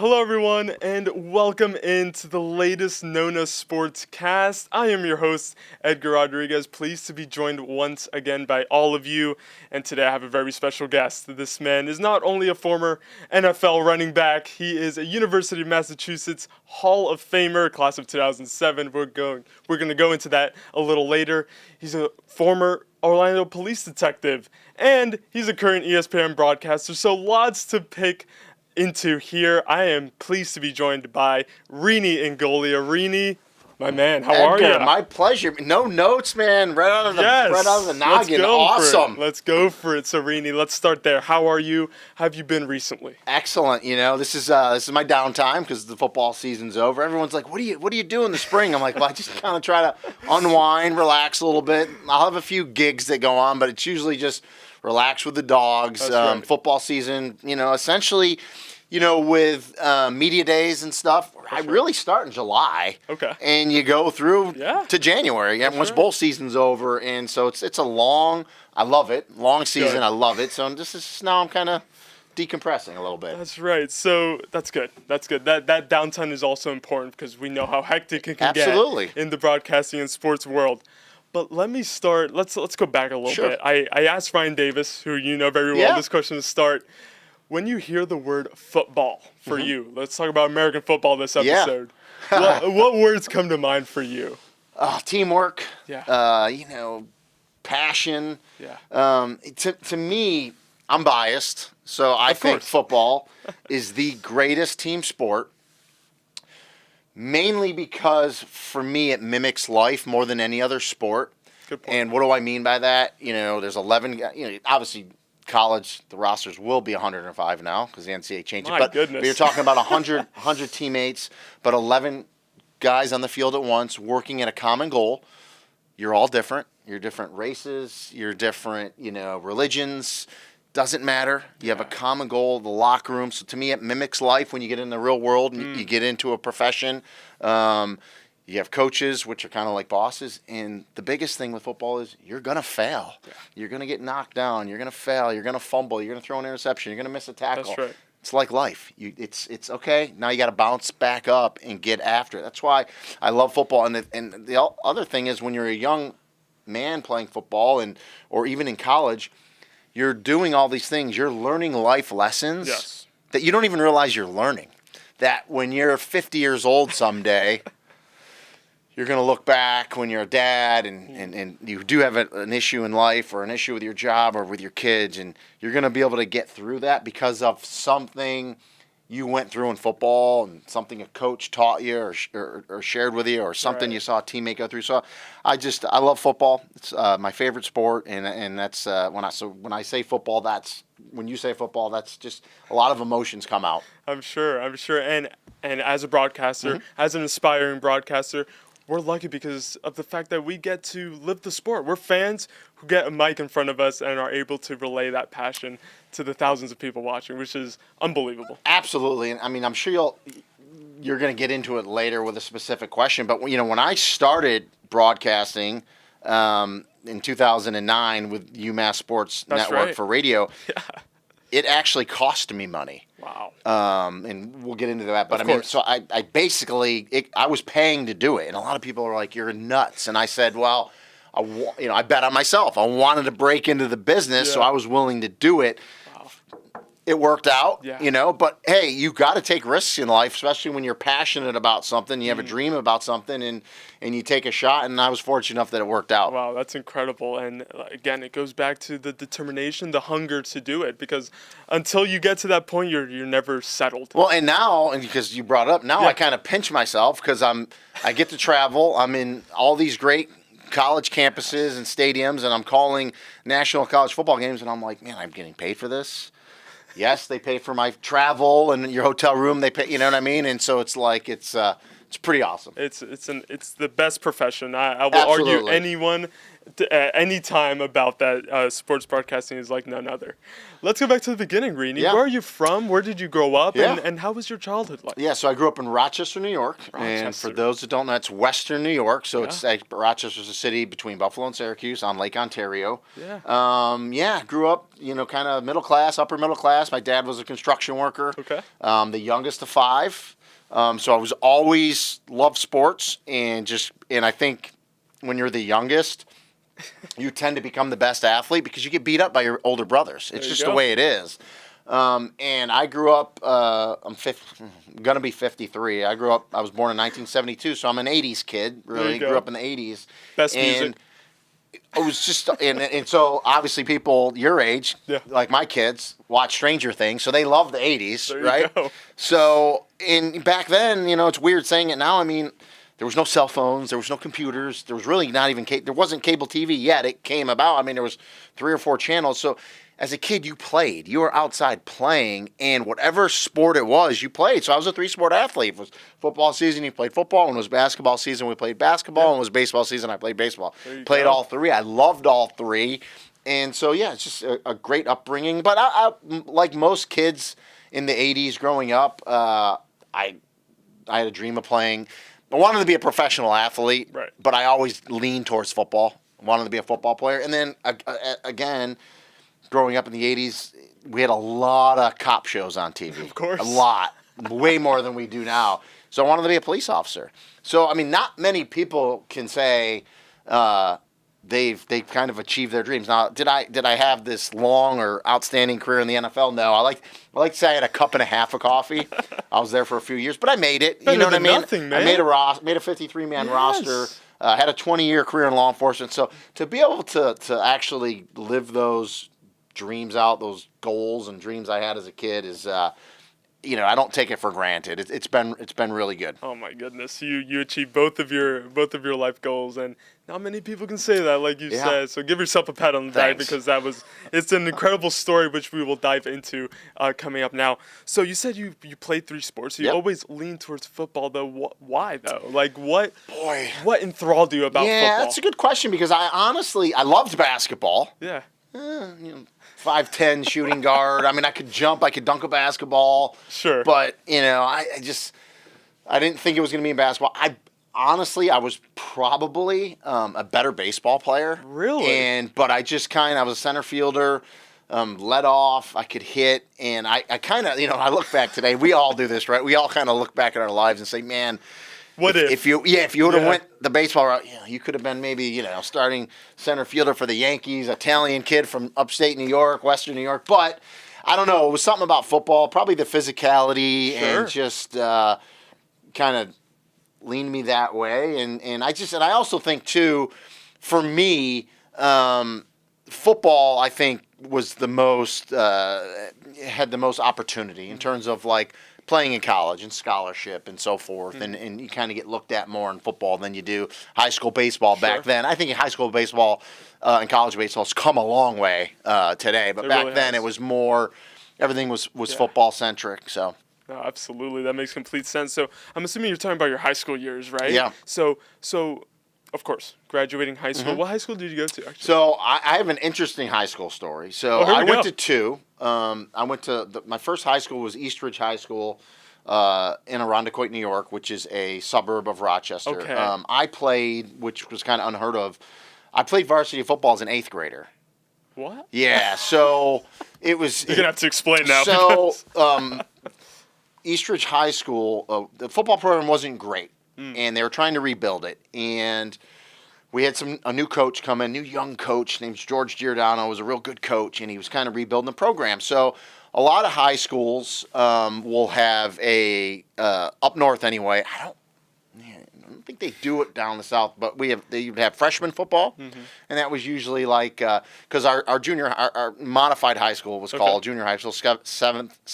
Hello, everyone, and welcome into the latest NONA Sports Cast. I am your host, Edgar Rodriguez, pleased to be joined once again by all of you. And today I have a very special guest. This man is not only a former NFL running back, he is a University of Massachusetts Hall of Famer, class of 2007. We're going to go into that a little later. He's a former Orlando police detective, and he's a current ESPN broadcaster, so lots to pick into here. I am pleased to be joined by Rene Ingoglia. Rene, my man, how are Edgar, you? my pleasure. No notes, man. Right out of the noggin. Awesome. Let's go for it. So, Rene, let's start there. How are you? How have you been recently? Excellent. This is my downtime because the football season's over. Everyone's like, "What do you do in the spring?" I'm like, "Well, I just kind of try to unwind, relax a little bit. I'll have a few gigs that go on, but it's usually just relax with the dogs. That's right. Football season, essentially." With media days and stuff, I really start in July. Okay. And you go through Yeah. to January, and once right. bowl season's over, and so it's a long. I love it. Long season. Good. I love it. So this is now I'm kind of decompressing a little bit. That's right. So that's good. That's good. That downtime is also important because we know how hectic it can Absolutely. get in the broadcasting and sports world. But let me start. Let's go back a little Sure. bit. I asked Ryan Davis, who you know very well, Yeah. this question to start. When you hear the word football for Mm-hmm. you, let's talk about American football this Yeah. episode. What words come to mind for you? Teamwork. Yeah. Passion. Yeah. To me, I'm biased, so I think course. football is the greatest team sport. Mainly because for me it mimics life more than any other sport. Good point. And what do I mean by that? There's 11. Obviously college the rosters will be 105 now because the NCAA changed it. My goodness. But you're talking about 100 teammates, but 11 guys on the field at once working at a common goal. You're all different. You're different races. You're different, religions. Doesn't matter. You have a common goal, the locker room. So to me, it mimics life when you get in the real world and you get into a profession. You have coaches, which are kind of like bosses. And the biggest thing with football is you're going to fail. Yeah. You're going to get knocked down. You're going to fail. You're going to fumble. You're going to throw an interception. You're going to miss a tackle. That's right. It's like life. It's okay. Now you got to bounce back up and get after it. That's why I love football. And the other thing is when you're a young man playing football or even in college, you're doing all these things. You're learning life lessons that you don't even realize you're learning. That when you're 50 years old someday, you're going to look back when you're a dad and you do have an issue in life or an issue with your job or with your kids, and you're going to be able to get through that because of something you went through in football and something a coach taught you or shared with you or something you saw a teammate go through. So I love football. It's my favorite sport, and that's when I say football, when you say football, that's just a lot of emotions come out. I'm sure. And as a broadcaster, as an aspiring broadcaster, we're lucky because of the fact that we get to live the sport. We're fans who get a mic in front of us and are able to relay that passion to the thousands of people watching, which is unbelievable. Absolutely. And I mean, I'm sure you're going to get into it later with a specific question, but when I started broadcasting in 2009 with UMass Sports Network for radio, it actually cost me money. Wow. And we'll get into that. But so I basically, I was paying to do it. And a lot of people are like, you're nuts. And I said, well, I bet on myself. I wanted to break into the business, so I was willing to do it. Wow. It worked out, Yeah. But hey, you got to take risks in life, especially when you're passionate about something. You have a dream about something, and you take a shot. And I was fortunate enough that it worked out. Wow, that's incredible. And again, it goes back to the determination, the hunger to do it. Because until you get to that point, you're never settled. Well, and now, and because you brought it up, now I kind of pinch myself because I get to travel. I'm in all these great college campuses and stadiums, and I'm calling national college football games, and I'm like, man, I'm getting paid for this. Yes, they pay for my travel and your hotel room. They pay, you know what I mean? And so it's like it's It's pretty awesome. It's the best profession. I will argue Absolutely. anyone at any time about that. Sports broadcasting is like none other. Let's go back to the beginning, Rene. Yeah. Where are you from? Where did you grow up? Yeah. And how was your childhood like? Yeah, so I grew up in Rochester, New York. And Rochester. for those that don't know, it's Western New York. So Yeah. it's like Rochester's a city between Buffalo and Syracuse on Lake Ontario. Yeah. Grew up, kind of middle class, upper middle class. My dad was a construction worker. Okay. The youngest of 5. So I was always loved sports and I think when you're the youngest, you tend to become the best athlete because you get beat up by your older brothers. It's just the way it is. And I grew up, I'm going to be 53. I was born in 1972, so I'm an 80s kid, really. Grew up in the 80s. Best music. It was just, and so obviously people your age, like my kids, watch Stranger Things, so they love the 80s, There you right? go. So, back then, it's weird saying it now. I mean, there was no cell phones, there was no computers, there was really not even there wasn't cable TV yet. It came about. I mean, there was 3 or 4 channels. So, as a kid, you played. You were outside playing, and whatever sport it was, you played. So I was a 3-sport athlete. If it was football season, you played football. When it was basketball season, we played basketball. When it was baseball season, I played baseball. Played all 3. I loved all 3. And so, it's just a great upbringing. But I like most kids in the 80s growing up, I had a dream of playing. I wanted to be a professional athlete, Right. but I always leaned towards football. I wanted to be a football player. And then, again, growing up in the 80s, we had a lot of cop shows on TV. Of course. A lot. Way more than we do now. So I wanted to be a police officer. So, I mean, not many people can say they've kind of achieved their dreams. Now, did I have this long or outstanding career in the NFL? No. I like to say I had a cup and a half of coffee. I was there for a few years, but I made it. Better You know what I than mean? nothing, man. I made a 53-man roster. Had a 20-year career in law enforcement. So to be able to actually live those dreams out, those goals and dreams I had as a kid is, I don't take it for granted. It's been really good. Oh my goodness, you achieved both of your life goals, and not many people can say that, like you said. So give yourself a pat on the back because it's an incredible story, which we will dive into coming up now. So you said you played 3 sports. You always leaned towards football, though. Why though? Like what enthralled you about football? Yeah, that's a good question because I loved basketball. Yeah. 5'10" shooting guard. I mean, I could jump. I could dunk a basketball. Sure. But, I didn't think it was going to be in basketball. I was probably a better baseball player. Really? But I just I was a center fielder, led off. I could hit. And I kind of, I look back today. We all do this, right? We all kind of look back at our lives and say, man, if you would have went the baseball route, you could have been maybe, starting center fielder for the Yankees, Italian kid from upstate New York, Western New York. But I don't know. It was something about football, probably the physicality and just kind of leaned me that way. And I also think too, for me, football, I think was the most, had the most opportunity in terms of like playing in college and scholarship and so forth, and you kind of get looked at more in football than you do high school baseball back then. I think high school baseball and college baseball has come a long way today, but back then it was more, everything was football centric. So. No, absolutely, that makes complete sense. So I'm assuming you're talking about your high school years, right? Yeah. So of course, graduating high school. What high school did you go to, actually? So I have an interesting high school story. So I went to 2. I went to my first high school was Eastridge High School in Irondequoit, New York, which is a suburb of Rochester. Okay. I played, which was kind of unheard of, I played varsity football as an 8th grader. What? Yeah, so it was... You're going to have to explain now. So Eastridge High School, the football program wasn't great. And they were trying to rebuild it. And we had a new coach come in, new young coach named George Giordano, was a real good coach, and he was kind of rebuilding the program. So a lot of high schools will have up north anyway. I don't think they do it down the south, but they would have freshman football, and that was usually like because our modified high school was called junior high school. 7th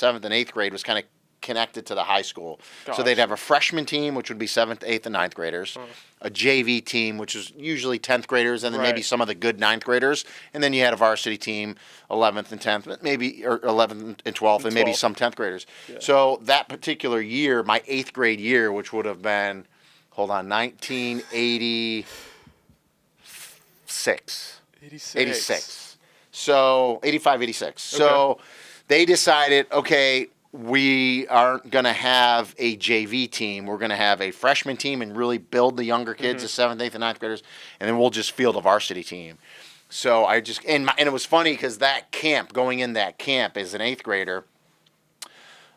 and 8th grade was kind of connected to the high school. Gosh. So they'd have a freshman team, which would be 7th, 8th, and ninth graders, a JV team, which is usually 10th graders, and then maybe some of the good ninth graders, and then you had a varsity team, 11th and 10th, maybe, or 11th and 12th, and maybe some 10th graders. Yeah. So that particular year, my 8th grade year, which would have been, 1986. 86. So 85, 86. Okay. So they decided, okay, we aren't going to have a JV team. We're going to have a freshman team and really build the younger kids, the 7th, 8th, and ninth graders, and then we'll just field a varsity team. So I just, and it was funny because going in that camp as an 8th grader,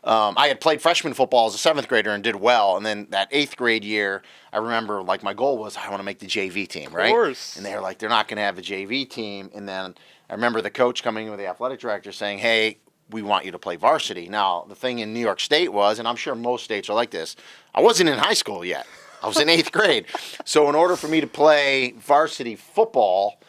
I had played freshman football as a 7th grader and did well. And then that 8th grade year, I remember like my goal was I want to make the JV team, right? Of course. And they were like, they're not going to have a JV team. And then I remember the coach coming in with the athletic director saying, hey, we want you to play varsity. Now, the thing in New York State was, and I'm sure most states are like this, I wasn't in high school yet. I was in 8th grade. So in order for me to play varsity football,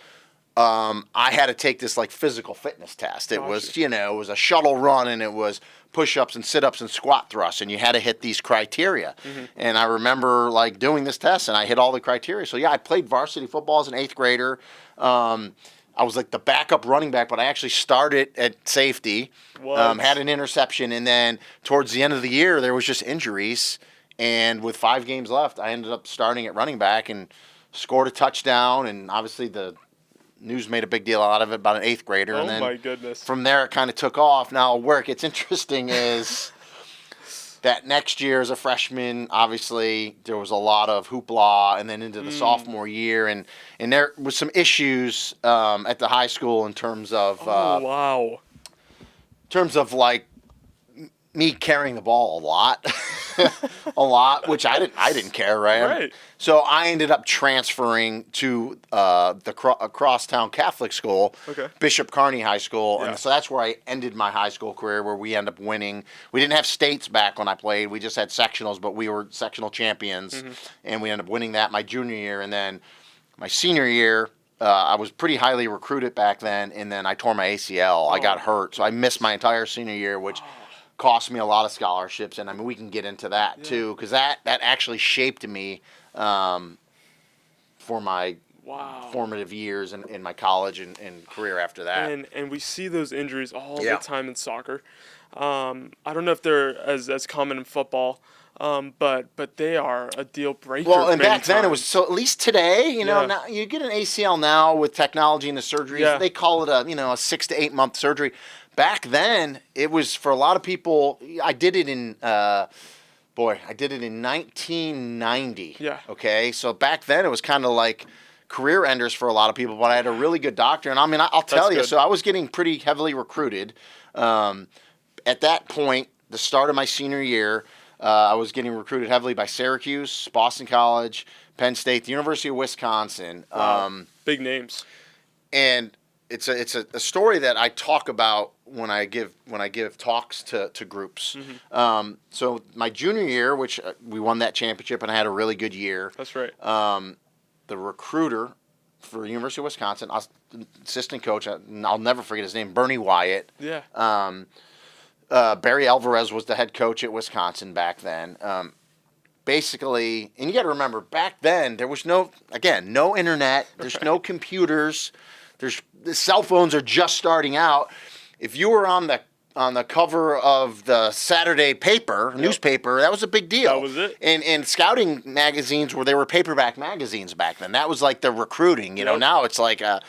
I had to take this like physical fitness test. It was, it was a shuttle run, and it was push-ups and sit-ups and squat thrusts, and you had to hit these criteria. And I remember like doing this test, and I hit all the criteria. So yeah, I played varsity football as an 8th grader. I was like the backup running back, but I actually started at safety, had an interception, and then towards the end of the year, there was just injuries. And with 5 games left, I ended up starting at running back and scored a touchdown, and obviously the news made a big deal out of it about an 8th grader. Oh, and then my goodness. From there, it kind of took off. Now, where it gets interesting is that next year as a freshman, obviously, there was a lot of hoopla, and then into the sophomore year. And there was some issues at the high school in terms of in terms of, like, me carrying the ball a lot, which I didn't care, right? Right. So I ended up transferring to the crosstown Catholic school, Bishop Kearney High School, and so that's where I ended my high school career, where we ended up winning. We didn't have states back when I played; we just had sectionals, but we were sectional champions, and we ended up winning that my junior year, and then my senior year. I was pretty highly recruited back then, and then I tore my ACL. I got hurt, so I missed my entire senior year, which cost me a lot of scholarships, and I mean we can get into that too, because that actually shaped me for my formative years in my college and career after that. And we see those injuries all the time in soccer. I don't know if they're as common in football, but they are a deal breaker. Well, and back then it was, so at least today, now you get an ACL now with technology and the surgeries. They call it a 6 to 8 month surgery. Back then, it was, for a lot of people, I did it in 1990. Yeah. Okay, so back then it was kind of like career enders for a lot of people, but I had a really good doctor, and I mean, I'll tell you, so I was getting pretty heavily recruited. At that point, the start of my senior year, I was getting recruited heavily by Syracuse, Boston College, Penn State, the University of Wisconsin. Big names. And it's a story that I talk about when I give talks to groups. So my junior year, which we won that championship, and I had a really good year. That's right. The recruiter for University of Wisconsin, assistant coach, I'll never forget his name, Bernie Wyatt. Yeah. Barry Alvarez was the head coach at Wisconsin back then. Basically, and you got to remember, back then there was no internet. There's no computers. The cell phones are just starting out. If you were on the cover of the Saturday newspaper, that was a big deal. That was it. And scouting magazines they were paperback magazines back then. That was like the recruiting. Now it's like an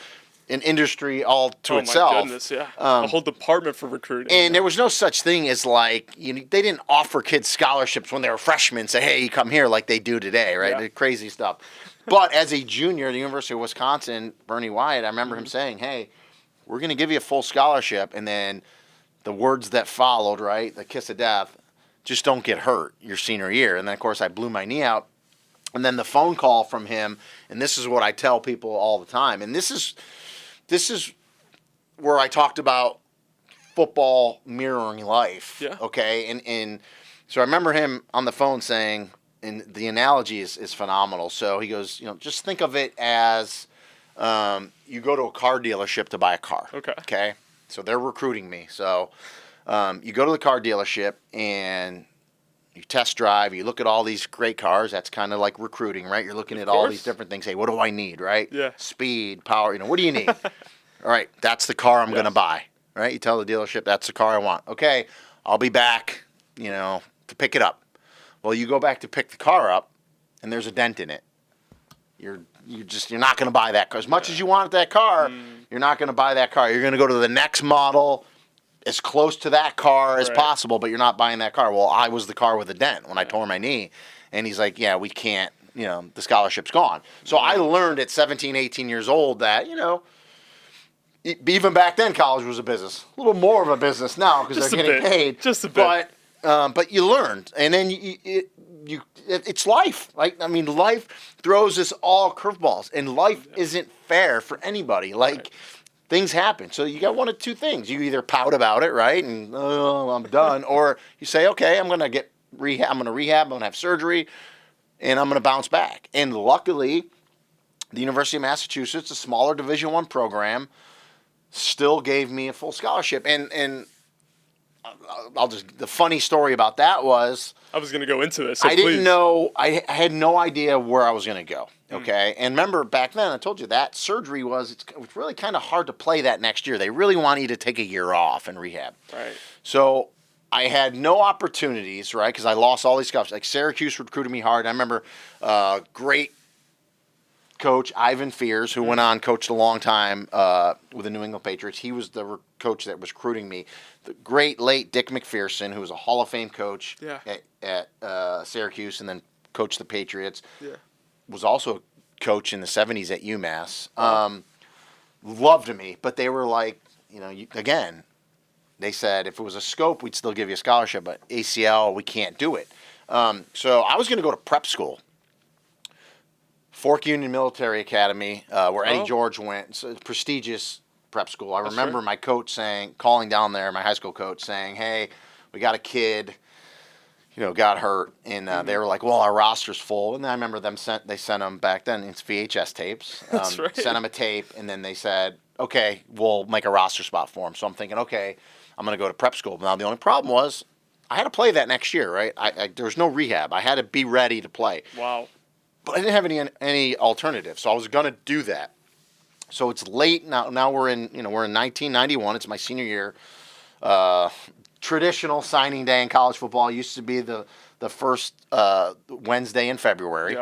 industry all to itself. Oh my goodness, yeah. A whole department for recruiting. And there was no such thing as they didn't offer kids scholarships when they were freshmen. Say, hey, you come here, like they do today, right? The crazy stuff. But as a junior at the University of Wisconsin, Bernie Wyatt, I remember him saying, hey, we're going to give you a full scholarship, and then the words that followed, right, the kiss of death, just don't get hurt your senior year. And then, of course, I blew my knee out. And then the phone call from him, and this is what I tell people all the time, and this is where I talked about football mirroring life, okay? And so I remember him on the phone saying, and the analogy is phenomenal. So he goes, just think of it as you go to a car dealership to buy a car. Okay. So they're recruiting me. So You go to the car dealership and you test drive. You look at all these great cars. That's kind of like recruiting, right? You're looking at all these different things. Hey, what do I need, right? Yeah. Speed, power. What do you need? All right, that's the car I'm going to buy, right? You tell the dealership that's the car I want. Okay, I'll be back, to pick it up. Well, you go back to pick the car up, and there's a dent in it. You're not going to buy that car. As much as you want that car, you're not going to buy that car. You're going to go to the next model as close to that car as possible, but you're not buying that car. Well, I was the car with a dent when I tore my knee. And he's like, yeah, we can't, the scholarship's gone. So I learned at 17, 18 years old that, even back then college was a business. A little more of a business now because they're getting paid. Just a bit. But you learned. And then it's life. Life throws us all curveballs. And life isn't fair for anybody. Things happen. So you got one of two things. You either pout about it, right? And, I'm done. Or you say, okay, I'm going to get rehab. I'm going to rehab. I'm going to have surgery. And I'm going to bounce back. And luckily, the University of Massachusetts, a smaller Division I program, still gave me a full scholarship. And the funny story about that was, I was going to go into this. So didn't know, I had no idea where I was going to go. Okay. And remember back then, I told you that surgery was really kind of hard to play that next year. They really want you to take a year off and rehab. Right. So I had no opportunities, right? Because I lost all these scholarships. Like Syracuse recruited me hard. I remember great coach Ivan Fears, who went on coached a long time with the New England Patriots. He was the coach that was recruiting me. The great late Dick McPherson, who was a Hall of Fame coach at Syracuse and then coached the Patriots. Yeah. Was also a coach in the 70s at UMass. Loved me, but they were like, again, they said if it was a scope, we'd still give you a scholarship, but ACL, we can't do it. So I was going to go to prep school. Fork Union Military Academy, where Eddie George went. It's a prestigious prep school. I remember my coach calling down there, my high school coach, saying, hey, we got a kid, got hurt. And they were like, well, our roster's full. And then I remember they sent them back then, it's VHS tapes. That's right. Sent them a tape, and then they said, okay, we'll make a roster spot for him. So I'm thinking, okay, I'm going to go to prep school. Now, the only problem was I had to play that next year, right? There was no rehab. I had to be ready to play. Wow. But I didn't have any alternative, so I was going to do that. So it's late now. Now we're in 1991. It's my senior year. Traditional signing day in college football used to be the first Wednesday in February,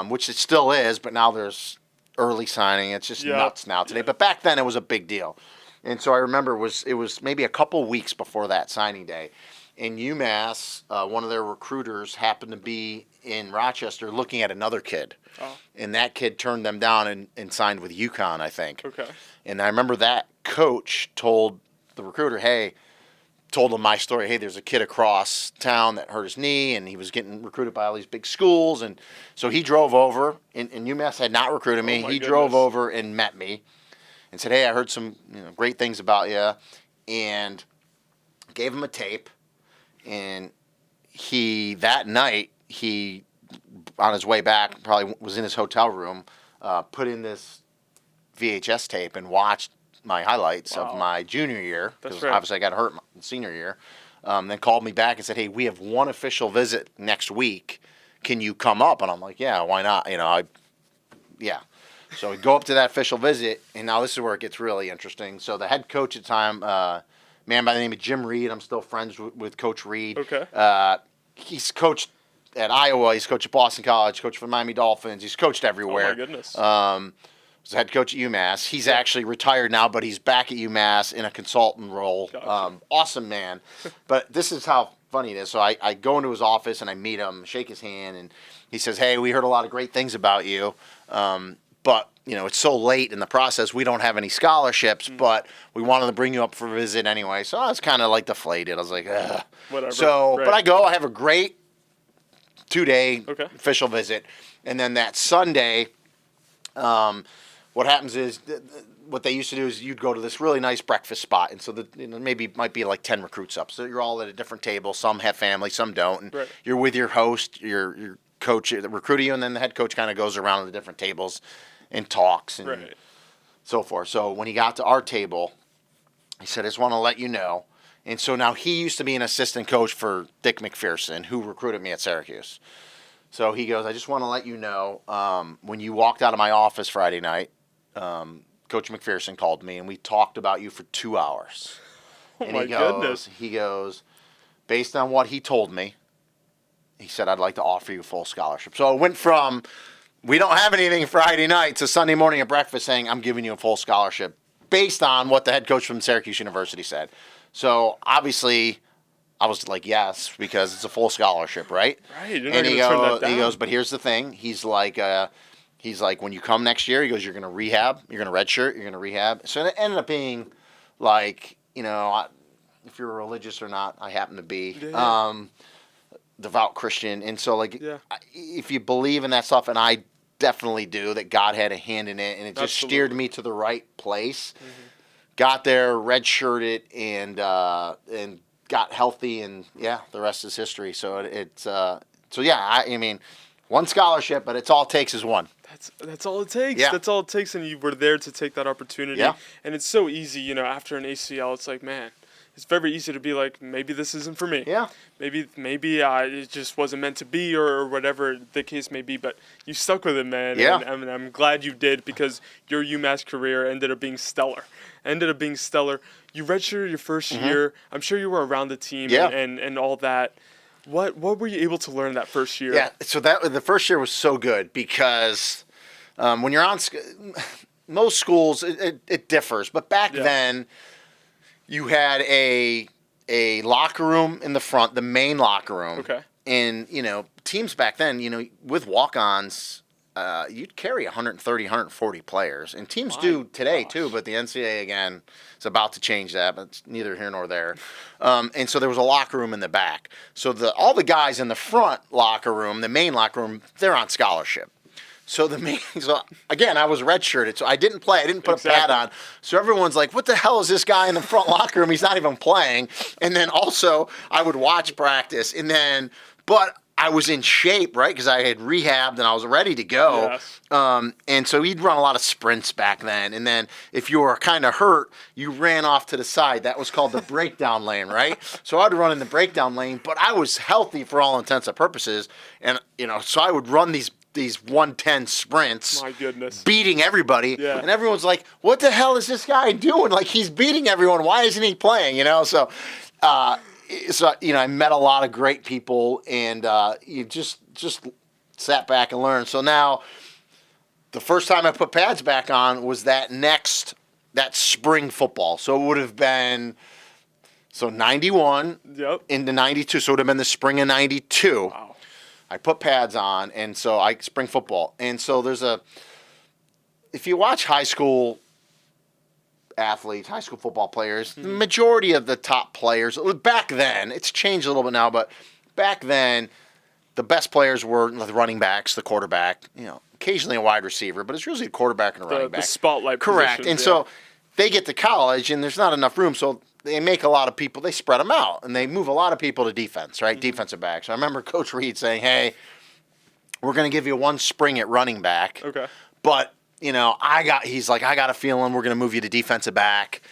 which it still is. But now there's early signing. It's just nuts now today. But back then it was a big deal. And so I remember it was maybe a couple weeks before that signing day. In UMass, one of their recruiters happened to be in Rochester looking at another kid. Oh. And that kid turned them down and signed with UConn, I think. Okay. And I remember that coach told the recruiter, told him my story. Hey, there's a kid across town that hurt his knee, and he was getting recruited by all these big schools. And so he drove over, and UMass had not recruited me. He drove over and met me and said, hey, I heard some great things about you, and gave him a tape. And that night, on his way back, probably was in his hotel room, put in this VHS tape and watched my highlights of my junior year. Because obviously I got hurt my senior year. Then called me back and said, hey, we have one official visit next week. Can you come up? And I'm like, yeah, why not? Yeah. So we go up to that official visit, and now this is where it gets really interesting. So the head coach at the time, man by the name of Jim Reed. I'm still friends with Coach Reed. Okay. He's coached at Iowa. He's coached at Boston College. Coached for the Miami Dolphins. He's coached everywhere. Oh, my goodness. Was the head coach at UMass. He's actually retired now, but he's back at UMass in a consultant role. Gotcha. Awesome man. But this is how funny it is. So I go into his office, and I meet him, shake his hand, and he says, hey, we heard a lot of great things about you. But it's so late in the process, we don't have any scholarships, but we wanted to bring you up for a visit anyway. So I was kind of like deflated. I was like, ugh. Whatever. So, but I go, I have a great 2-day official visit. And then that Sunday, what happens is, what they used to do is you'd go to this really nice breakfast spot. And so maybe might be like 10 recruits up. So you're all at a different table. Some have family, some don't. And you're with your host, your coach, the recruiter you, and then the head coach kind of goes around to the different tables and talks and so forth. So when he got to our table, he said, I just want to let you know, And so now he used to be an assistant coach for Dick McPherson, who recruited me at Syracuse. So he goes, I just want to let you know, when you walked out of my office Friday night, Coach McPherson called me, and we talked about you for 2 hours. Oh, And my goodness. He goes, based on what he told me, he said, I'd like to offer you a full scholarship. So it went from, we don't have anything Friday night, to Sunday morning at breakfast saying, I'm giving you a full scholarship based on what the head coach from Syracuse University said. So obviously, I was like, yes, because it's a full scholarship, right? Right. You're not going to turn that down. He goes, but here's the thing. He's like, when you come next year, he goes, you're going to rehab, you're going to redshirt, you're going to rehab. So it ended up being like, if you're religious or not, I happen to be. Yeah. Devout Christian, and so Yeah. if you believe in that stuff, and I definitely do, that God had a hand in it, and it just Absolutely. steered me to the right place. Got there, redshirted, and got healthy, and the rest is history. So I mean, one scholarship, but it's all it takes is one. That's all it takes. Yeah. That's all it takes, and you were there to take that opportunity. Yeah. And it's so easy, after an ACL, it's like, man, it's very easy to be like, maybe this isn't for me. Yeah. Maybe it just wasn't meant to be, or whatever the case may be. But you stuck with it, man. Yeah. And I'm glad you did, because your UMass career ended up being stellar. You redshirted your first year. I'm sure you were around the team and all that. What were you able to learn that first year? Yeah. So the first year was so good because when you're on most schools, it differs, but back then. You had a locker room in the front, the main locker room. Okay. And, teams back then, with walk-ons, you'd carry 130, 140 players. And teams do today, too, but the NCAA, again, is about to change that, but it's neither here nor there. And so there was a locker room in the back. So all the guys in the front locker room, the main locker room, they're on scholarship. So again, I was redshirted, so I didn't play. I didn't put a pad on. So everyone's like, what the hell is this guy in the front locker room? He's not even playing. And then also, I would watch practice. But I was in shape, right, because I had rehabbed and I was ready to go. Yes. And so he'd run a lot of sprints back then. And then if you were kind of hurt, you ran off to the side. That was called the breakdown lane, right? So I'd run in the breakdown lane, but I was healthy for all intents and purposes. And, so I would run these 110 sprints. My goodness. Beating everybody. Yeah. And everyone's like, what the hell is this guy doing? Like, he's beating everyone. Why isn't he playing? So I met a lot of great people, and you just sat back and learned. So now, the first time I put pads back on was that spring football. So it would have been 91 into 92. So it would have been the spring of 92. Wow. I put pads on, and so spring football. And so if you watch high school athletes, high school football players, the majority of the top players, back then, it's changed a little bit now, but back then, the best players were the running backs, the quarterback, occasionally a wide receiver, but it's usually a quarterback and a running back. The spotlight Correct. positions, And so they get to college, and there's not enough room, so they make a lot of people, they spread them out, and they move a lot of people to defense, right? Defensive backs. I remember Coach Reed saying, hey, we're going to give you one spring at running back. Okay. But, he's like, I got a feeling we're going to move you to defensive back,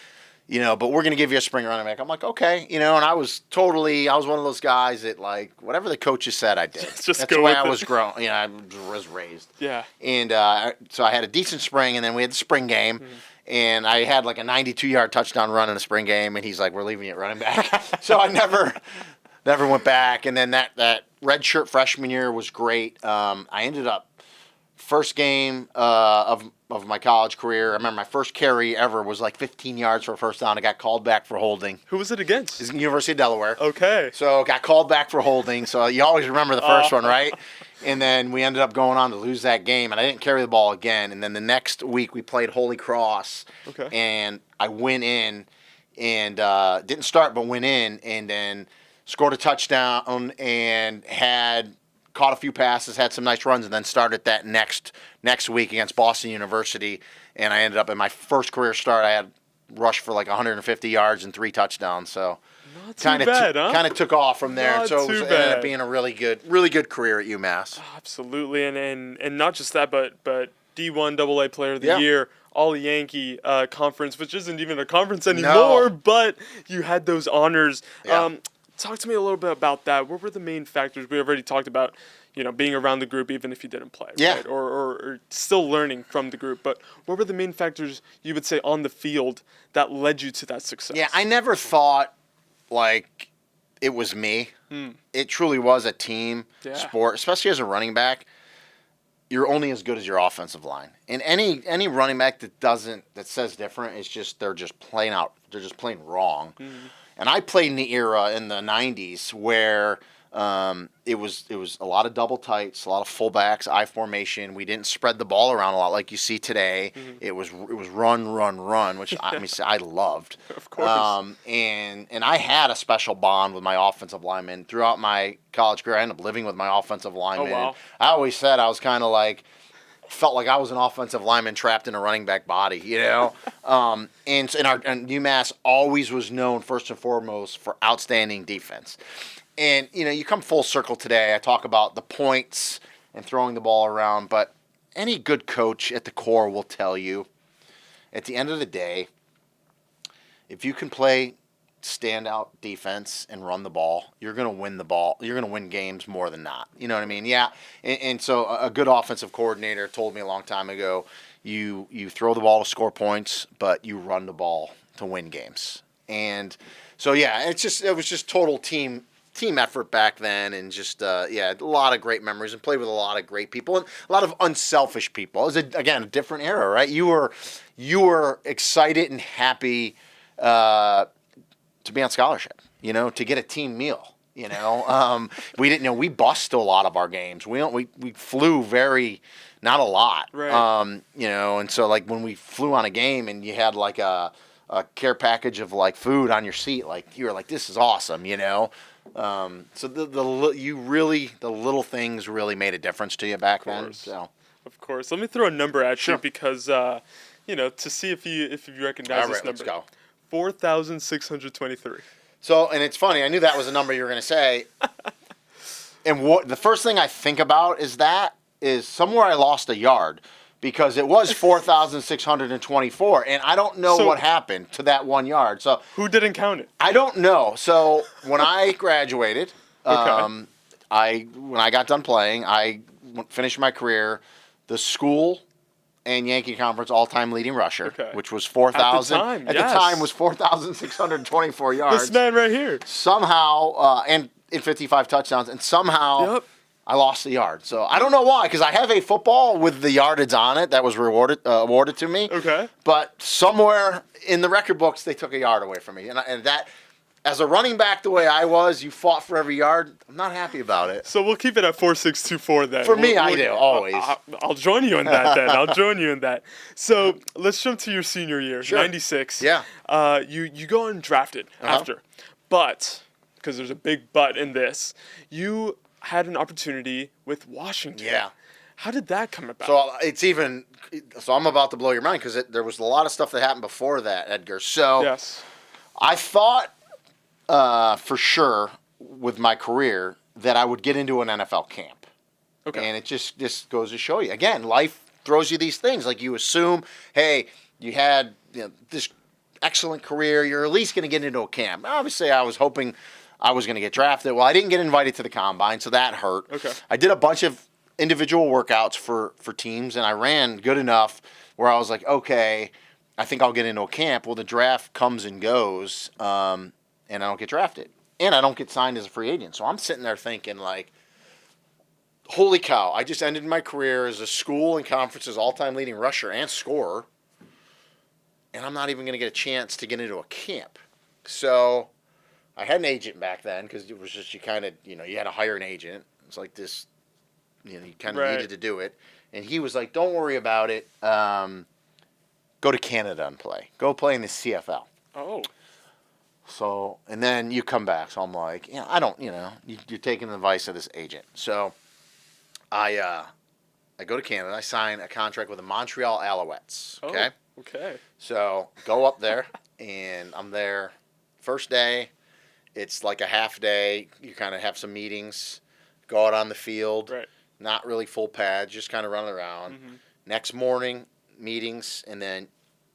but we're going to give you a spring at running back. I'm like, okay. And I was one of those guys that, like, whatever the coaches said, I did. That's the way I was grown. I was raised. Yeah. And so I had a decent spring, and then we had the spring game. And I had like a 92-yard touchdown run in a spring game, and he's like, we're leaving you at running back. So I never went back. And then that redshirt freshman year was great. I ended up first game of my college career. I remember my first carry ever was like 15 yards for a first down. I got called back for holding. Who was it against? It's University of Delaware. Okay. So got called back for holding. So you always remember the first one, right? And then we ended up going on to lose that game, and I didn't carry the ball again. And then the next week we played Holy Cross, and I went in and didn't start but went in, and then scored a touchdown and caught a few passes, had some nice runs, and then started that next week against Boston University. And I ended up in my first career start, I had rushed for like 150 yards and 3 touchdowns. So not too bad, huh? Kind of took off from there. Not So it too ended bad. up being a really good career at UMass. Absolutely, and not just that, but D1 AA Player of the Yeah. Year, All Yankee conference, which isn't even a conference anymore, but you had those honors. Yeah. Talk to me a little bit about that. What were the main factors? We already talked about, being around the group even if you didn't play, Yeah. right? Or still learning from the group. But what were the main factors you would say on the field that led you to that success? Yeah, I never thought like it was me. It truly was a team sport, especially as a running back. You're only as good as your offensive line. And any running back that says different is just they're just plain wrong. And I played in the era in the 90s where it was a lot of double tights, a lot of fullbacks, I formation. We didn't spread the ball around a lot like you see today. It was run, which I loved. Of course. And I had a special bond with my offensive lineman throughout my college career. I ended up living with my offensive lineman. Oh, wow. I always said I was kind of like felt like I was an offensive lineman trapped in a running back body, and UMass always was known first and foremost for outstanding defense. And you come full circle today. I talk about the points and throwing the ball around, but any good coach at the core will tell you, at the end of the day, if you can play standout defense and run the ball, you're going to win the ball. You're going to win games more than not. You know what I mean? Yeah. And so a good offensive coordinator told me a long time ago, you throw the ball to score points, but you run the ball to win games. And so, yeah, it was just total team effort back then, and just a lot of great memories, and played with a lot of great people and a lot of unselfish people. It was again a different era, right? You were excited and happy to be on scholarship, to get a team meal. We didn't know we bused a lot of our games. We flew not a lot, right? And so like when we flew on a game and you had like a care package of like food on your seat, like you were like, this is awesome, So the little things really made a difference to you back then. So of course, let me throw a number at Sure. you because to see if you recognize all this right, number. let's go. 4,623. So, and it's funny, I knew that was a number you were going to say. And the first thing I think about is somewhere I lost a yard, because it was 4,624, and I don't know what happened to that 1 yard. So who didn't count it? I don't know. So when I graduated, Okay. when I got done playing, I finished my career. The school and Yankee Conference all-time leading rusher, which was 4,000. At the time was 4,624 yards. This man right here. Somehow, and in 55 touchdowns, and somehow I lost the yard. So I don't know why, because I have a football with the yardage on it that was awarded to me. Okay. But somewhere in the record books, they took a yard away from me, and that. As a running back, the way I was, you fought for every yard. I'm not happy about it. So we'll keep it at 4,624 then. For me, I do, always. I'll join you in that then. I'll join you in that. So let's jump to your senior year, Sure. 96. Yeah. You go undrafted after. But, because there's a big but in this, you had an opportunity with Washington. Yeah. How did that come about? So I'm about to blow your mind, because there was a lot of stuff that happened before that, Edgar. So yes. I thought for sure with my career that I would get into an NFL camp. Okay. And it just goes to show you. Again, life throws you these things. Like you assume, hey, you had this excellent career. You're at least going to get into a camp. Obviously, I was hoping I was going to get drafted. Well, I didn't get invited to the combine, so that hurt. Okay. I did a bunch of individual workouts for teams, and I ran good enough where I was like, okay, I think I'll get into a camp. Well, the draft comes and goes, and I don't get drafted. And I don't get signed as a free agent. So I'm sitting there thinking, like, holy cow, I just ended my career as a school and conference's all-time leading rusher and scorer, and I'm not even going to get a chance to get into a camp. So I had an agent back then, because it was just you kind of, you had to hire an agent. It's like this, you kind of needed to do it. And he was like, don't worry about it. Go to Canada and play. Go play in the CFL. Oh. So, and then you come back. So I'm like, I don't, you're taking the advice of this agent. So I go to Canada. I sign a contract with the Montreal Alouettes. Okay. Oh, okay. So go up there, and I'm there. First day, it's like a half day. You kind of have some meetings, go out on the field. Right. Not really full pads, just kind of running around. Mm-hmm. Next morning, meetings, and then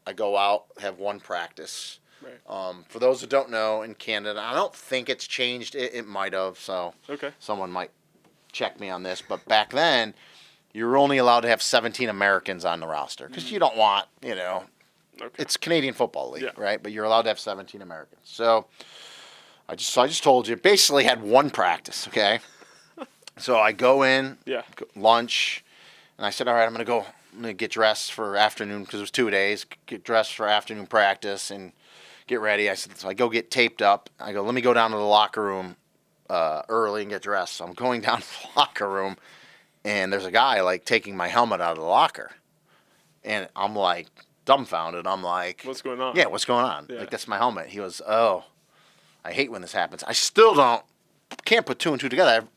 I go out, have one practice. Right. For those who don't know, in Canada, I don't think it's changed. It might have, so Okay. someone might check me on this. But back then, you were only allowed to have 17 Americans on the roster because you don't want, Okay. it's Canadian Football League, Yeah. right? But you're allowed to have 17 Americans. So I just told you, basically had one practice, okay? So I go in, Yeah. lunch, and I said, all right, I'm going to get dressed for afternoon because it was 2 days, get dressed for afternoon practice and get ready. I said, so I go get taped up. I go, let me go down to the locker room early and get dressed. So I'm going down to the locker room, and there's a guy, like, taking my helmet out of the locker. And I'm, like, dumbfounded. I'm like, What's going on? yeah, what's going on? Yeah. Like, that's my helmet. He goes, oh, I hate when this happens. I still can't put two and two together. I've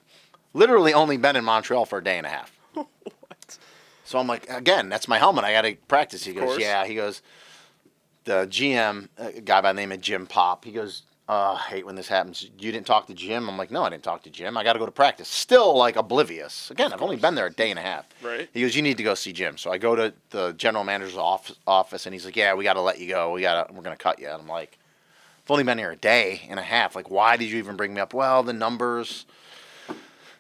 literally only been in Montreal for a day and a half. What? So I'm like, again, that's my helmet. I got to practice. He goes, course. yeah. He goes, the GM, a guy by the name of Jim Pop, he goes, I hate when this happens. You didn't talk to Jim? I'm like, no, I didn't talk to Jim. I got to go to practice. Still, like, oblivious. Again, I've only been there a day and a half. Right. He goes, you need to go see Jim. So I go to the general manager's office, and he's like, yeah, we got to let you go. We're going to cut you. And I'm like, I've only been here a day and a half. Like, why did you even bring me up? Well, the numbers.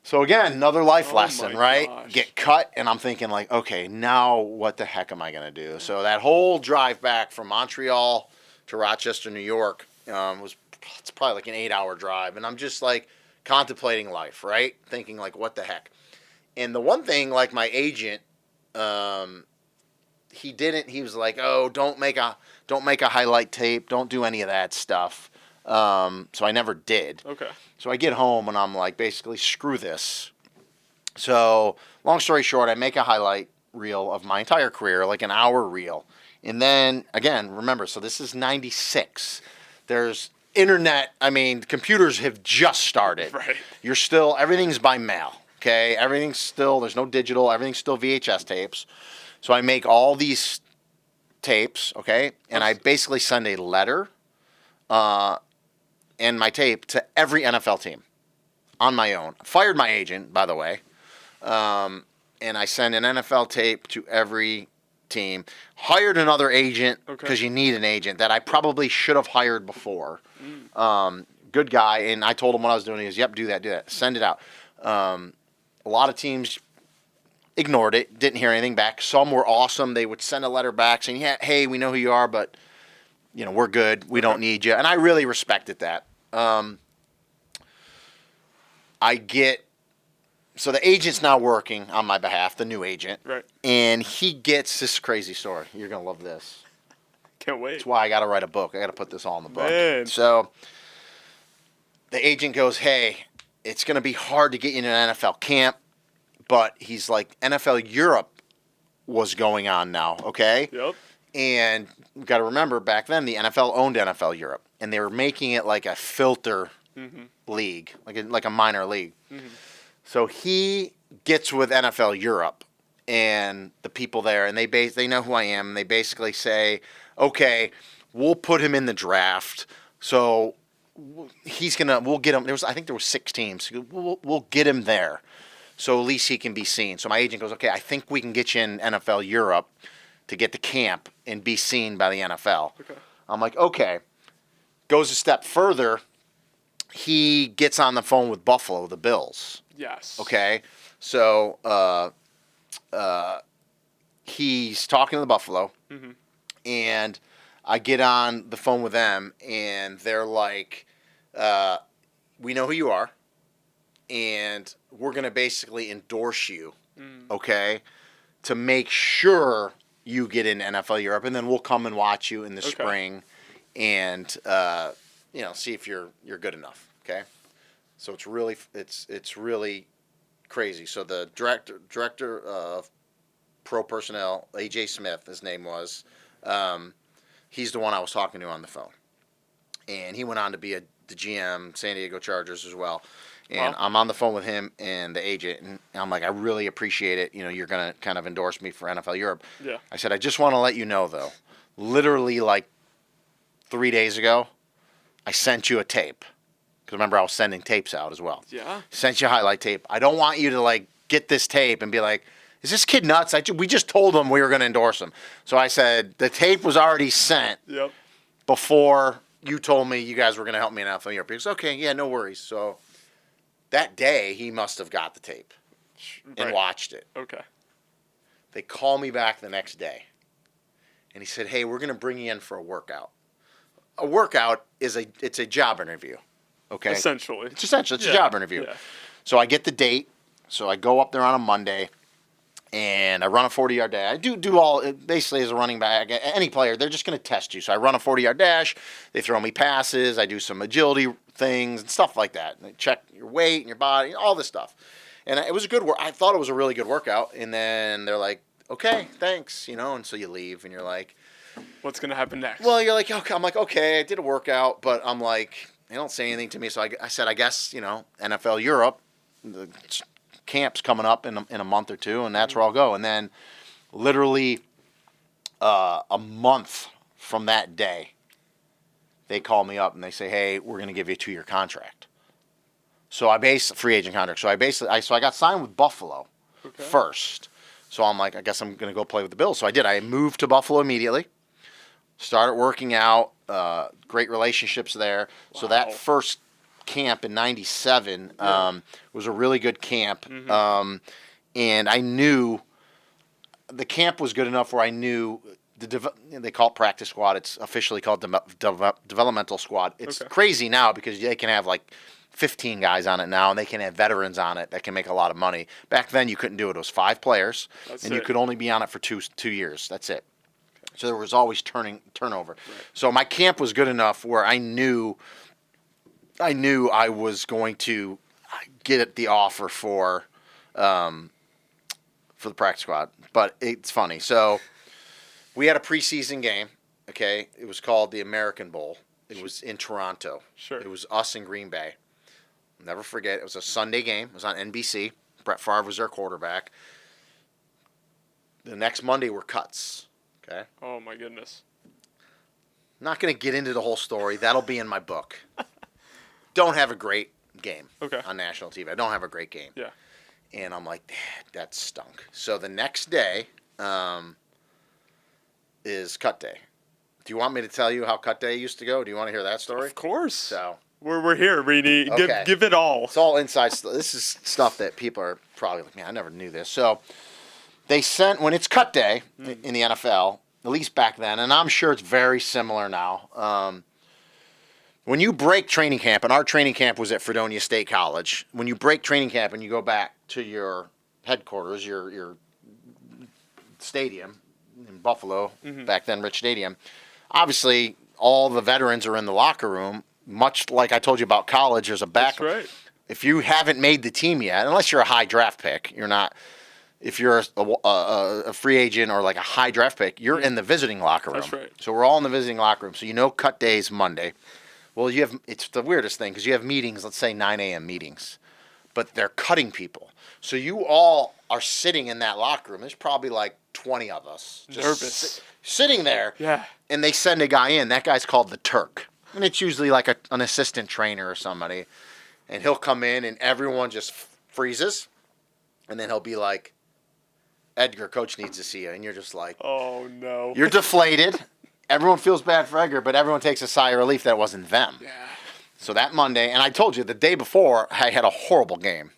So, again, another life lesson, my right? gosh. Get cut, and I'm thinking, like, okay, now what the heck am I going to do? So that whole drive back from Montreal to Rochester, New York, it's probably like an 8-hour drive. And I'm just, like, contemplating life, right? Thinking, like, what the heck? And the one thing, like, my agent, he was like, oh, don't make a highlight tape. Don't do any of that stuff. So I never did. Okay. So I get home and I'm like, basically, screw this. So long story short, I make a highlight reel of my entire career, like an hour reel. And then, again, remember, so this is 96. There's internet. I mean, computers have just started. Right. Everything's by mail, okay? There's no digital. Everything's still VHS tapes. So I make all these tapes, okay? And I basically send a letter and my tape to every NFL team on my own. Fired my agent, by the way. And I send an NFL tape to every team. Hired another agent because you need an agent that I probably should have hired before. Good guy. And I told him what I was doing. He goes, yep, do that. Send it out. A lot of teams ignored it, didn't hear anything back. Some were awesome. They would send a letter back saying, yeah, hey, we know who you are, but we're good. We don't need you. And I really respected that. So the agent's now working on my behalf, the new agent. Right. And he gets this crazy story. You're going to love this. Can't wait. That's why I got to write a book. I got to put this all in the book. Man. So the agent goes, hey, it's going to be hard to get you in an NFL camp. But he's like, NFL Europe was going on now, okay? Yep. And we've got to remember, back then, the NFL owned NFL Europe. And they were making it like a filter league, like a minor league. Mm-hmm. So he gets with NFL Europe and the people there, and they know who I am. And they basically say, okay, we'll put him in the draft. So we'll get him. I think there were 6 teams. We'll get him there. So at least he can be seen. So my agent goes, okay, I think we can get you in NFL Europe to get to camp and be seen by the NFL. Okay. I'm like, okay. Goes a step further. He gets on the phone with Buffalo, the Bills. Yes. Okay. So he's talking to the Buffalo. Mm-hmm. And I get on the phone with them, and they're like, we know who you are. And we're going to basically endorse you, okay, to make sure you get in NFL Europe, and then we'll come and watch you in the spring and, see if you're good enough, okay? So it's really crazy. So the director of pro personnel, A.J. Smith, his name was, he's the one I was talking to on the phone. And he went on to be the GM, San Diego Chargers as well. And I'm on the phone with him and the agent, and I'm like, I really appreciate it. You're going to kind of endorse me for NFL Europe. Yeah. I said, I just want to let you know, though, literally like 3 days ago, I sent you a tape. Because remember, I was sending tapes out as well. Yeah. Sent you a highlight tape. I don't want you to, like, get this tape and be like, is this kid nuts? We just told him we were going to endorse him. So I said, the tape was already sent before you told me you guys were going to help me in NFL Europe. He goes, okay, yeah, no worries. So that day, he must have got the tape and watched it. Okay. They call me back the next day. And he said, hey, we're going to bring you in for a workout. A workout it's a job interview. Okay. Essentially. It's a job interview. Yeah. So I get the date. So I go up there on a Monday, and I run a 40-yard dash. I do all, basically as a running back, any player, they're just going to test you. So I run a 40-yard dash. They throw me passes. I do some agility things and stuff like that. And they check your weight and your body, all this stuff. And it was a good work. I thought it was a really good workout. And then they're like, okay, thanks, and so you leave, and you're like, what's going to happen next? Well, you're like, okay. I'm like, okay, I did a workout, but I'm like, they don't say anything to me. So I said, I guess, NFL Europe, the camp's coming up in a month or two, and that's where I'll go. And then literally a month from that day, they call me up and they say, hey, we're going to give you a 2-year contract. So free agent contract. So I got signed with Buffalo first. So I'm like, I guess I'm going to go play with the Bills. So I did. I moved to Buffalo immediately, started working out, great relationships there. Wow. So that first camp in 97 was a really good camp. Mm-hmm. And I knew the camp was good enough where I knew they call it practice squad. It's officially called developmental squad. It's crazy now because they can have like 15 guys on it now, and they can have veterans on it that can make a lot of money. Back then, you couldn't do it. It was 5 players, you could only be on it for two years. That's it. Okay. So there was always turnover. Right. So my camp was good enough where I knew I was going to get the offer for the practice squad. But it's funny. So we had a preseason game. Okay, it was called the American Bowl. It was in Toronto. Sure. It was us in Green Bay. Never forget, it was a Sunday game. It was on NBC. Brett Favre was their quarterback. The next Monday were cuts. Okay. Oh, my goodness. I'm not going to get into the whole story. That'll be in my book. Don't have a great game on national TV. I don't have a great game. Yeah. And I'm like, that stunk. So the next day is cut day. Do you want me to tell you how cut day used to go? Do you want to hear that story? Of course. So we're here, Rene. Okay. Give it all. It's all inside stuff. This is stuff that people are probably like, man, I never knew this. So they sent, when it's cut day in the NFL, at least back then, and I'm sure it's very similar now. When you break training camp, and our training camp was at Fredonia State College, when you break training camp and you go back to your headquarters, your stadium in Buffalo, back then Rich Stadium, obviously all the veterans are in the locker room. Much like I told you about college, there's a backup. That's right. If you haven't made the team yet, unless you're a high draft pick, you're not. If you're a free agent or like a high draft pick, you're in the visiting locker room. That's right. So we're all in the visiting locker room. So cut day's Monday. Well, it's the weirdest thing because you have meetings, let's say 9 a.m. meetings, but they're cutting people. So you all are sitting in that locker room. There's probably like 20 of us. Just nervous. Sitting there. Yeah. And they send a guy in. That guy's called the Turk. And it's usually like an assistant trainer or somebody. And he'll come in and everyone just freezes. And then he'll be like, Edgar, coach needs to see you. And you're just like, oh, no. You're deflated. Everyone feels bad for Edgar, but everyone takes a sigh of relief that it wasn't them. Yeah. So that Monday, and I told you the day before, I had a horrible game.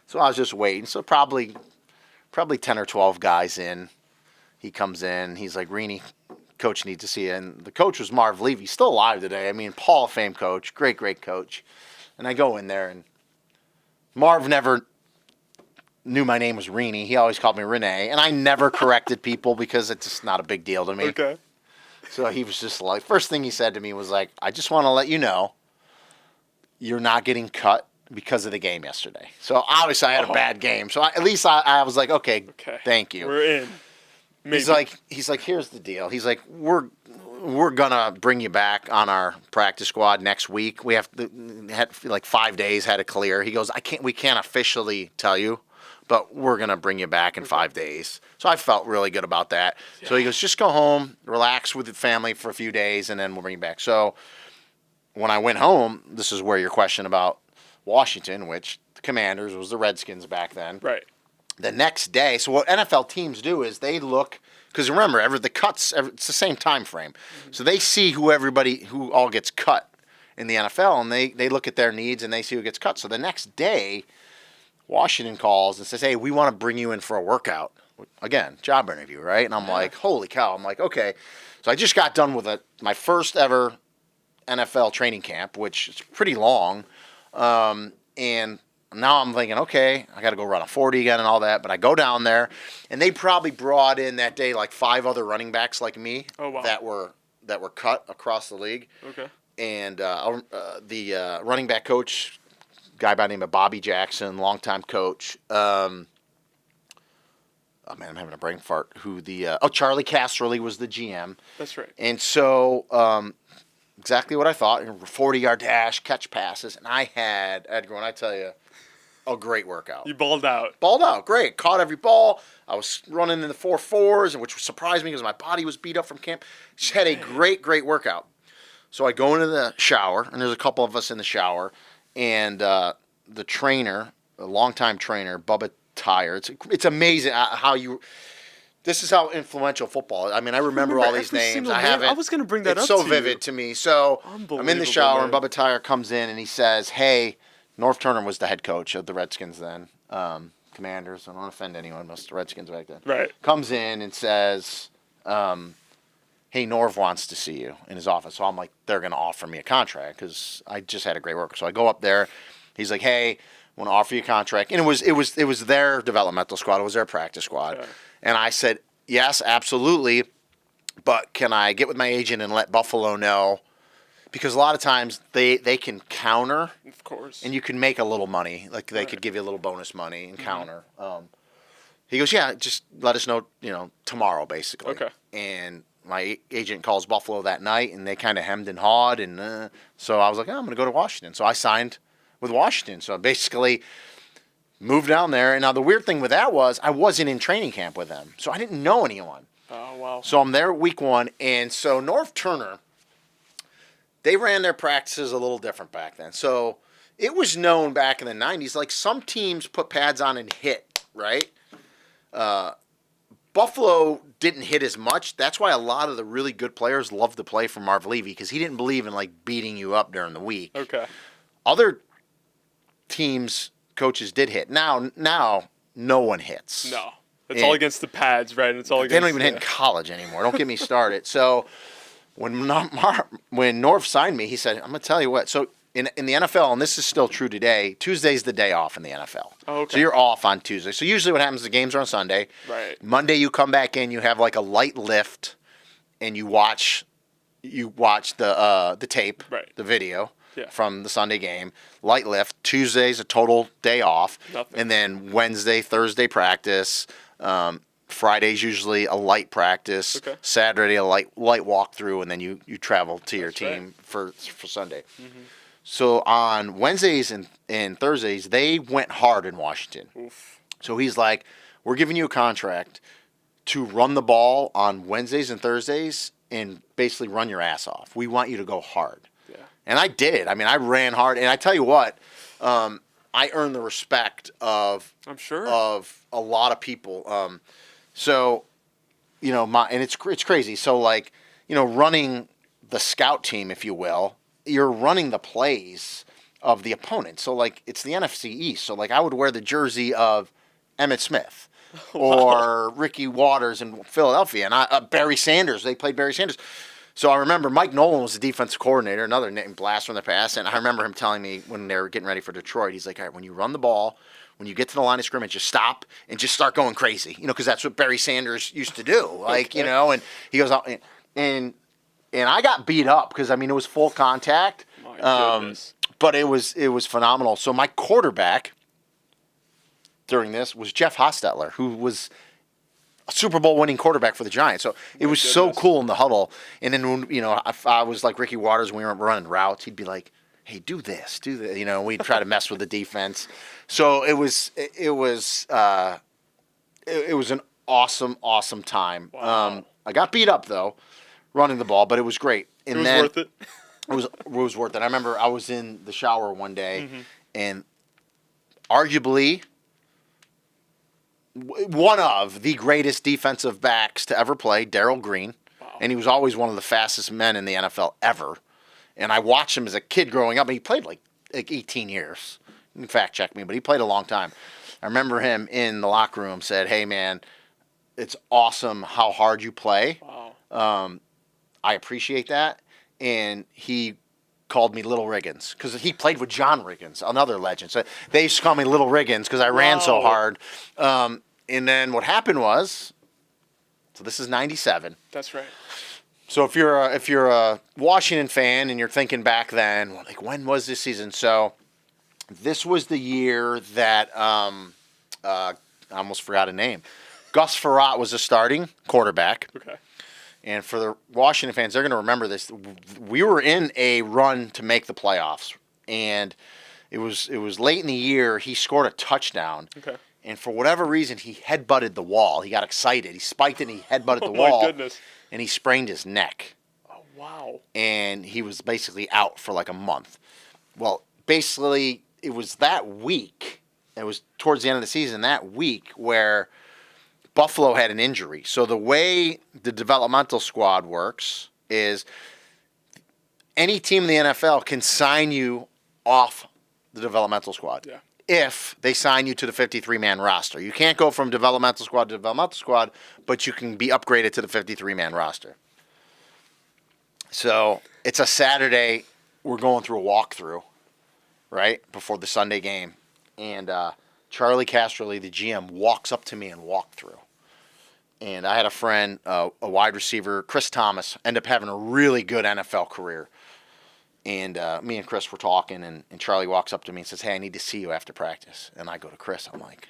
So I was just waiting. So probably 10 or 12 guys in. He comes in. He's like, Rene, coach needs to see you. And the coach was Marv Levy. He's still alive today. I mean, Hall of Fame coach. Great, great coach. And I go in there, and Marv never knew my name was Rene. He always called me Rene. And I never corrected people because it's just not a big deal to me. Okay. So he was just like, first thing he said to me was like, I just want to let you know you're not getting cut because of the game yesterday. So obviously I had a bad game. So at least I was like, okay, thank you. We're in. Maybe. He's like, here's the deal. He's like, we're gonna bring you back on our practice squad next week. We had like 5 days had to clear. He goes, we can't officially tell you, but we're gonna bring you back in 5 days. So I felt really good about that. Yeah. So he goes, just go home, relax with the family for a few days, and then we'll bring you back. So when I went home, this is where your question about Washington, which the Commanders was the Redskins back then. Right. the next day, so what NFL teams do is they look, because remember, it's the same time frame. So they see who all gets cut in the NFL, and they look at their needs and they see who gets cut. So the next day, Washington calls and says, hey, we want to bring you in for a workout. Again, job interview, right? And I'm like, holy cow. I'm like, okay. So I just got done with my first ever NFL training camp, which is pretty long. And now I'm thinking, okay, I got to go run a 40 again and all that. But I go down there, and they probably brought in that day like 5 other running backs like me that were cut across the league. Okay. And the running back coach, guy by the name of Bobby Jackson, longtime coach. Oh man, I'm having a brain fart. Charlie Casserly was the GM. That's right. And so exactly what I thought: 40-yard dash, catch passes, and I had Edgar. When I tell you, a great workout. You balled out. Balled out, great. Caught every ball. I was running in the 4.4s, which surprised me because my body was beat up from camp. Just had a great workout. So I go into the shower, and there's a couple of us in the shower, and the trainer, a longtime trainer, Bubba Tyer. It's amazing how you. This is how influential football is. I mean, I remember all these names. I was going to bring that up. It's so vivid to me. So I'm in the shower, and Bubba Tyer comes in, and he says, "Hey, Norv Turner was the head coach of the Redskins then, Commanders. I don't want to offend anyone. Most of the Redskins back then. Right. Comes in and says, hey, Norv wants to see you in his office. So I'm like, they're going to offer me a contract because I just had a great worker. So I go up there. He's like, hey, I want to offer you a contract. And it was their developmental squad. It was their practice squad. Yeah. And I said, yes, absolutely. But can I get with my agent and let Buffalo know? Because a lot of times they can counter. Of course. And you can make a little money. Like they could give you a little bonus money and counter. He goes, yeah, just let us know, tomorrow, basically. Okay. And my agent calls Buffalo that night, and they kind of hemmed and hawed. And so I was like, I'm going to go to Washington. So I signed with Washington. So I basically moved down there. And now the weird thing with that was I wasn't in training camp with them. So I didn't know anyone. Oh, wow. So I'm there week 1. And so Norv Turner, they ran their practices a little different back then. So it was known back in the 90s, like some teams put pads on and hit, right? Buffalo didn't hit as much. That's why a lot of the really good players loved to play for Marv Levy because he didn't believe in like beating you up during the week. Okay. Other teams, coaches did hit. Now no one hits. No. It's all against the pads, right? It's all against. They don't even hit in college anymore. Don't get me started. So when Norv signed me, he said, I'm going to tell you what. So in the NFL, and this is still true today, Tuesday's the day off in the NFL. Oh, okay. So you're off on Tuesday. So usually what happens, the games are on Sunday. Right. Monday you come back in, you have like a light lift, and you watch the tape, right, the video yeah, from the Sunday game. Light lift. Tuesday's a total day off. Nothing. And then Wednesday, Thursday practice. Friday's usually a light practice. Okay. Saturday a light walkthrough, and then you travel to your team right, for Sunday. Mm-hmm. So on Wednesdays and Thursdays, they went hard in Washington. Oof. So he's like, we're giving you a contract to run the ball on Wednesdays and Thursdays and basically run your ass off. We want you to go hard. Yeah. And I did. I mean, I ran hard. And I tell you what, I earned the respect of, I'm sure, of a lot of people. So, and it's crazy. So, like, running the scout team, if you will, you're running the plays of the opponent. So, like, it's the NFC East. So, like, I would wear the jersey of Emmitt Smith or Ricky Waters in Philadelphia. And Barry Sanders. They played Barry Sanders. So I remember Mike Nolan was the defensive coordinator, another name blast from the past. And I remember him telling me when they were getting ready for Detroit, he's like, all right, when you run the ball, when you get to the line of scrimmage, just stop and just start going crazy, because that's what Barry Sanders used to do. Like, okay, and he goes out and I got beat up because, I mean, it was full contact. My goodness. But it was phenomenal. So my quarterback during this was Jeff Hostetler, who was a Super Bowl winning quarterback for the Giants. So it was so cool in the huddle. And then, when, if I was like Ricky Waters when we were running routes, he'd be like, hey, do this. We'd try to mess with the defense. So it was an awesome time. Wow. I got beat up though, running the ball, but it was great. And it was worth it. It was worth it. I remember I was in the shower one day, mm-hmm, and arguably one of the greatest defensive backs to ever play, Darryl Green. Wow. And he was always one of the fastest men in the NFL ever. And I watched him as a kid growing up, and he played like 18 years. You can fact check me, but he played a long time. I remember him in the locker room said, "Hey, man, it's awesome how hard you play. Wow. I appreciate that." And he called me Little Riggins because he played with John Riggins, another legend. So they used to call me Little Riggins because I ran so hard. And then what happened was, so this is '97. That's right. So if you're a Washington fan and you're thinking back then, like when was this season? So this was the year that I almost forgot a name. Gus Frerotte was the starting quarterback. Okay. And for the Washington fans, they're going to remember this. We were in a run to make the playoffs, and it was late in the year. He scored a touchdown. Okay. And for whatever reason, he headbutted the wall. He got excited. He spiked it and he headbutted the Oh, wall. my goodness. And he sprained his neck. Oh, wow. And he was basically out for like a month. Well, basically, it was that week. It was towards the end of the season, that week, where Buffalo had an injury. So the way the developmental squad works is any team in the NFL can sign you off the developmental squad. Yeah. If they sign you to the 53-man roster. You can't go from developmental squad to developmental squad, but you can be upgraded to the 53-man roster. So it's a Saturday. We're going through a walkthrough, right, before the Sunday game. And Charlie Casterly, the GM, walks up to me and walked through. And I had a friend, a wide receiver, Chris Thomas, ended up having a really good NFL career. And me and Chris were talking, and Charlie walks up to me and says, "Hey, I need to see you after practice." And I go to Chris. I'm like,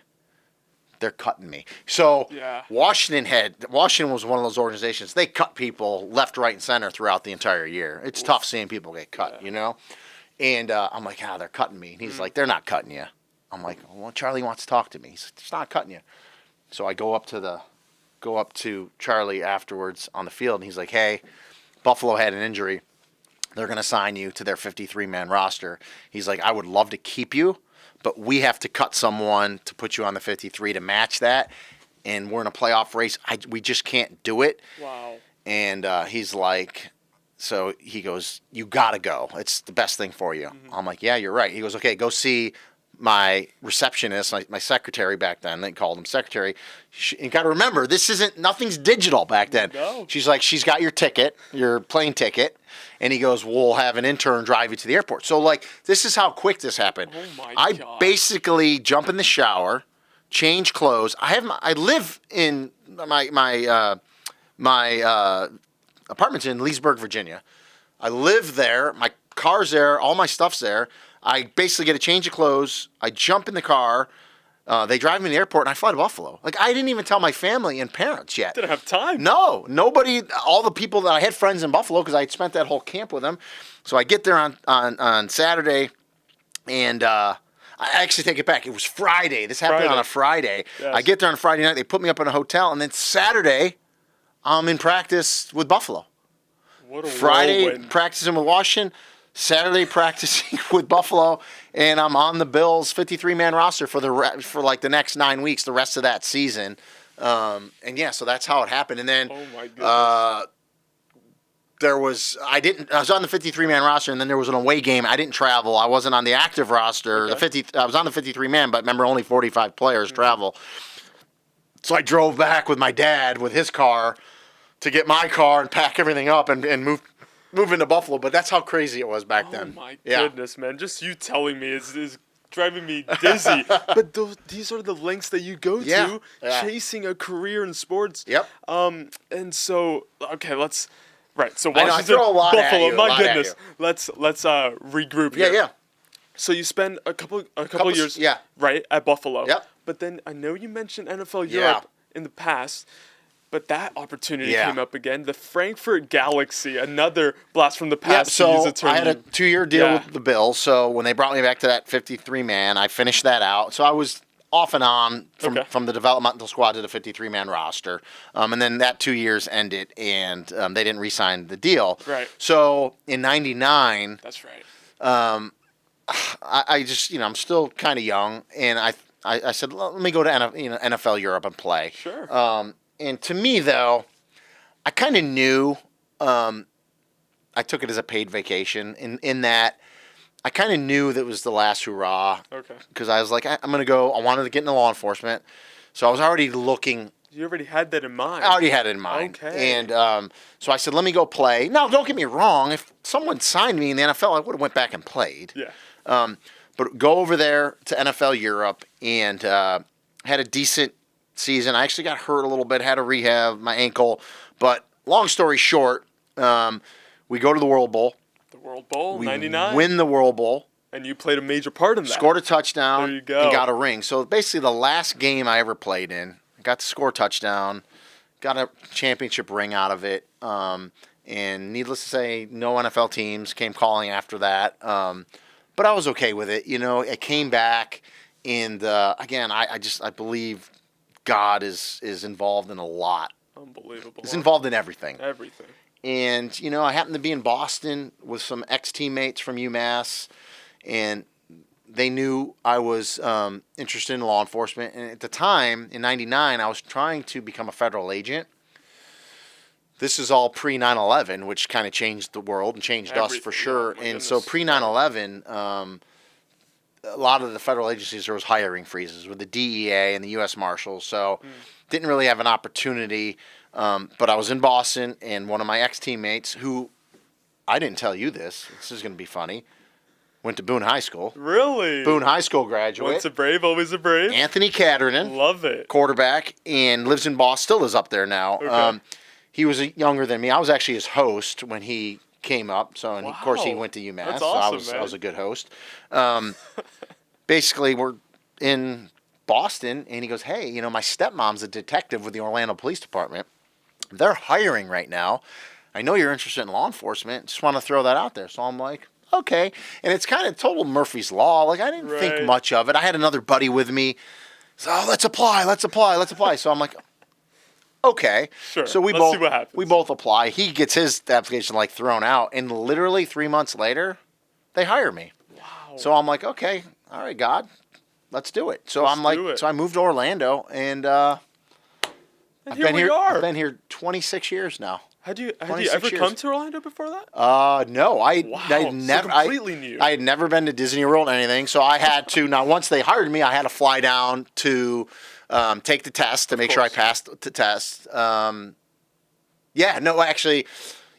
they're cutting me. So Yeah. Washington was one of those organizations. They cut people left, right, and center throughout the entire year. It's tough seeing people get cut, you know? And I'm like, they're cutting me. And he's like, "They're not cutting you." I'm like, "Well, Charlie wants to talk to me." He's like, "It's not cutting you." So I go up to Charlie afterwards on the field, and he's like, "Hey, Buffalo had an injury. They're going to sign you to their 53-man roster." He's like, "I would love to keep you, but we have to cut someone to put you on the 53 to match that, and we're in a playoff race. We just can't do it." Wow. And he's like, so he goes, "You got to go. It's the best thing for you." Mm-hmm. I'm like, "Yeah, you're right." He goes, "Okay, go see my receptionist, my secretary back then." They called him secretary. You got to remember, nothing's digital back then. No. She's like, "She's got your ticket, your plane ticket." And he goes, "We'll have an intern drive you to the airport." So, like, this is how quick this happened. Oh, my I God. basically jump in the shower, change clothes. I live in my apartment's in Leesburg, Virginia. I live there. My car's there. All my stuff's there. I basically get a change of clothes. I jump in the car. They drive me to the airport, and I fly to Buffalo. Like, I didn't even tell my family and parents yet. Didn't have time. No, nobody. All the people that I had friends in Buffalo because I had spent that whole camp with them. So I get there on Saturday, and I actually take it back. It was Friday. This happened on a Friday. Yes. I get there on Friday night. They put me up in a hotel, and then Saturday, I'm in practice with Buffalo. What a Friday whirlwind. practicing with Washington. Saturday practicing with Buffalo, and I'm on the Bills 53-man roster for like the next 9 weeks, the rest of that season. And yeah, so that's how it happened. And then Oh, my goodness. I was on the 53-man roster, and then there was an away game. I didn't travel. I wasn't on the active roster. Okay. I was on the 53-man, but remember, only 45 players travel. So I drove back with my dad with his car to get my car and pack everything up and move into Buffalo. But that's how crazy it was back then. Oh, my Yeah. goodness, man. Just you telling me is driving me dizzy. But these are the lengths that you go Yeah. to Yeah. chasing a career in sports. Yep. And so, okay, right. So I know, I Washington, throw a lot at Buffalo. you, a My lot at goodness. Let's regroup Yeah, here. yeah. So you spend a couple years, yeah. right, at Buffalo. Yep. But then I know you mentioned NFL Yeah. Europe in the past, but that opportunity Yeah. came up again. The Frankfurt Galaxy, another blast from the Yeah, past. to use so a term I had a you- 2-year deal Yeah. with the Bills. So when they brought me back to that 53-man, I finished that out. So I was off and on from the developmental squad to the 53-man roster. And then that 2 years ended, and they didn't re-sign the deal. Right. So in '99, That's right. I just, I'm still kind of young, and I said, let me go to NFL Europe and play. Sure. And to me, though, I kind of knew. I took it as a paid vacation in that I kind of knew that it was the last hurrah. Okay. Because I was like, I'm going to go. I wanted to get into law enforcement. So I was already looking. You already had that in mind. I already had it in mind. Okay. And so I said, let me go play. Now, don't get me wrong. If someone signed me in the NFL, I would have went back and played. Yeah. But go over there to NFL Europe and had a decent season. I actually got hurt a little bit, had a rehab, my ankle. But long story short, we go to the World Bowl. The World Bowl, We 99. win the World Bowl. And you played a major part in that. Scored a touchdown. There you go. And got a ring. So basically the last game I ever played in, I got to score a touchdown, got a championship ring out of it. And needless to say, no NFL teams came calling after that. But I was okay with it. I came back, and again, I believe God is involved in a lot. Unbelievable. He's involved in everything. Everything. And, I happened to be in Boston with some ex-teammates from UMass, and they knew I was interested in law enforcement. And at the time, in 99, I was trying to become a federal agent. This is all pre-9/11, which kind of changed the world and changed us for sure. Oh, and so pre-9/11, a lot of the federal agencies, there was hiring freezes with the DEA and the U.S. Marshals. So didn't really have an opportunity. But I was in Boston, and one of my ex-teammates, who I didn't tell you this is going to be funny, went to Boone High School. Really? Boone High School graduate. Once a brave, always a brave. Anthony Catterton. Love it. Quarterback, and lives in Boston, still is up there now. Okay. He was younger than me. I was actually his host when he came up. So, and of course, he went to UMass. That's so awesome, I was a good host. Basically, we're in Boston, and he goes, hey, my stepmom's a detective with the Orlando Police Department. They're hiring right now. I know you're interested in law enforcement. Just want to throw that out there. So I'm like, okay. And it's kind of total Murphy's Law. Like, I didn't think much of it. I had another buddy with me. So, let's apply. So I'm like, okay. Sure. So Let's see what happens. we both apply. He gets his application thrown out, and literally 3 months later, they hire me. Wow. So I'm like, okay, all right, God, let's do it. So so I moved to Orlando, and And here we are. I've been here 26 years now. Had you ever come to Orlando before that? No, I never. So completely new. I had never been to Disney World or anything, so I had to. Now, once they hired me, I had to fly down to take the test to make sure I passed the test.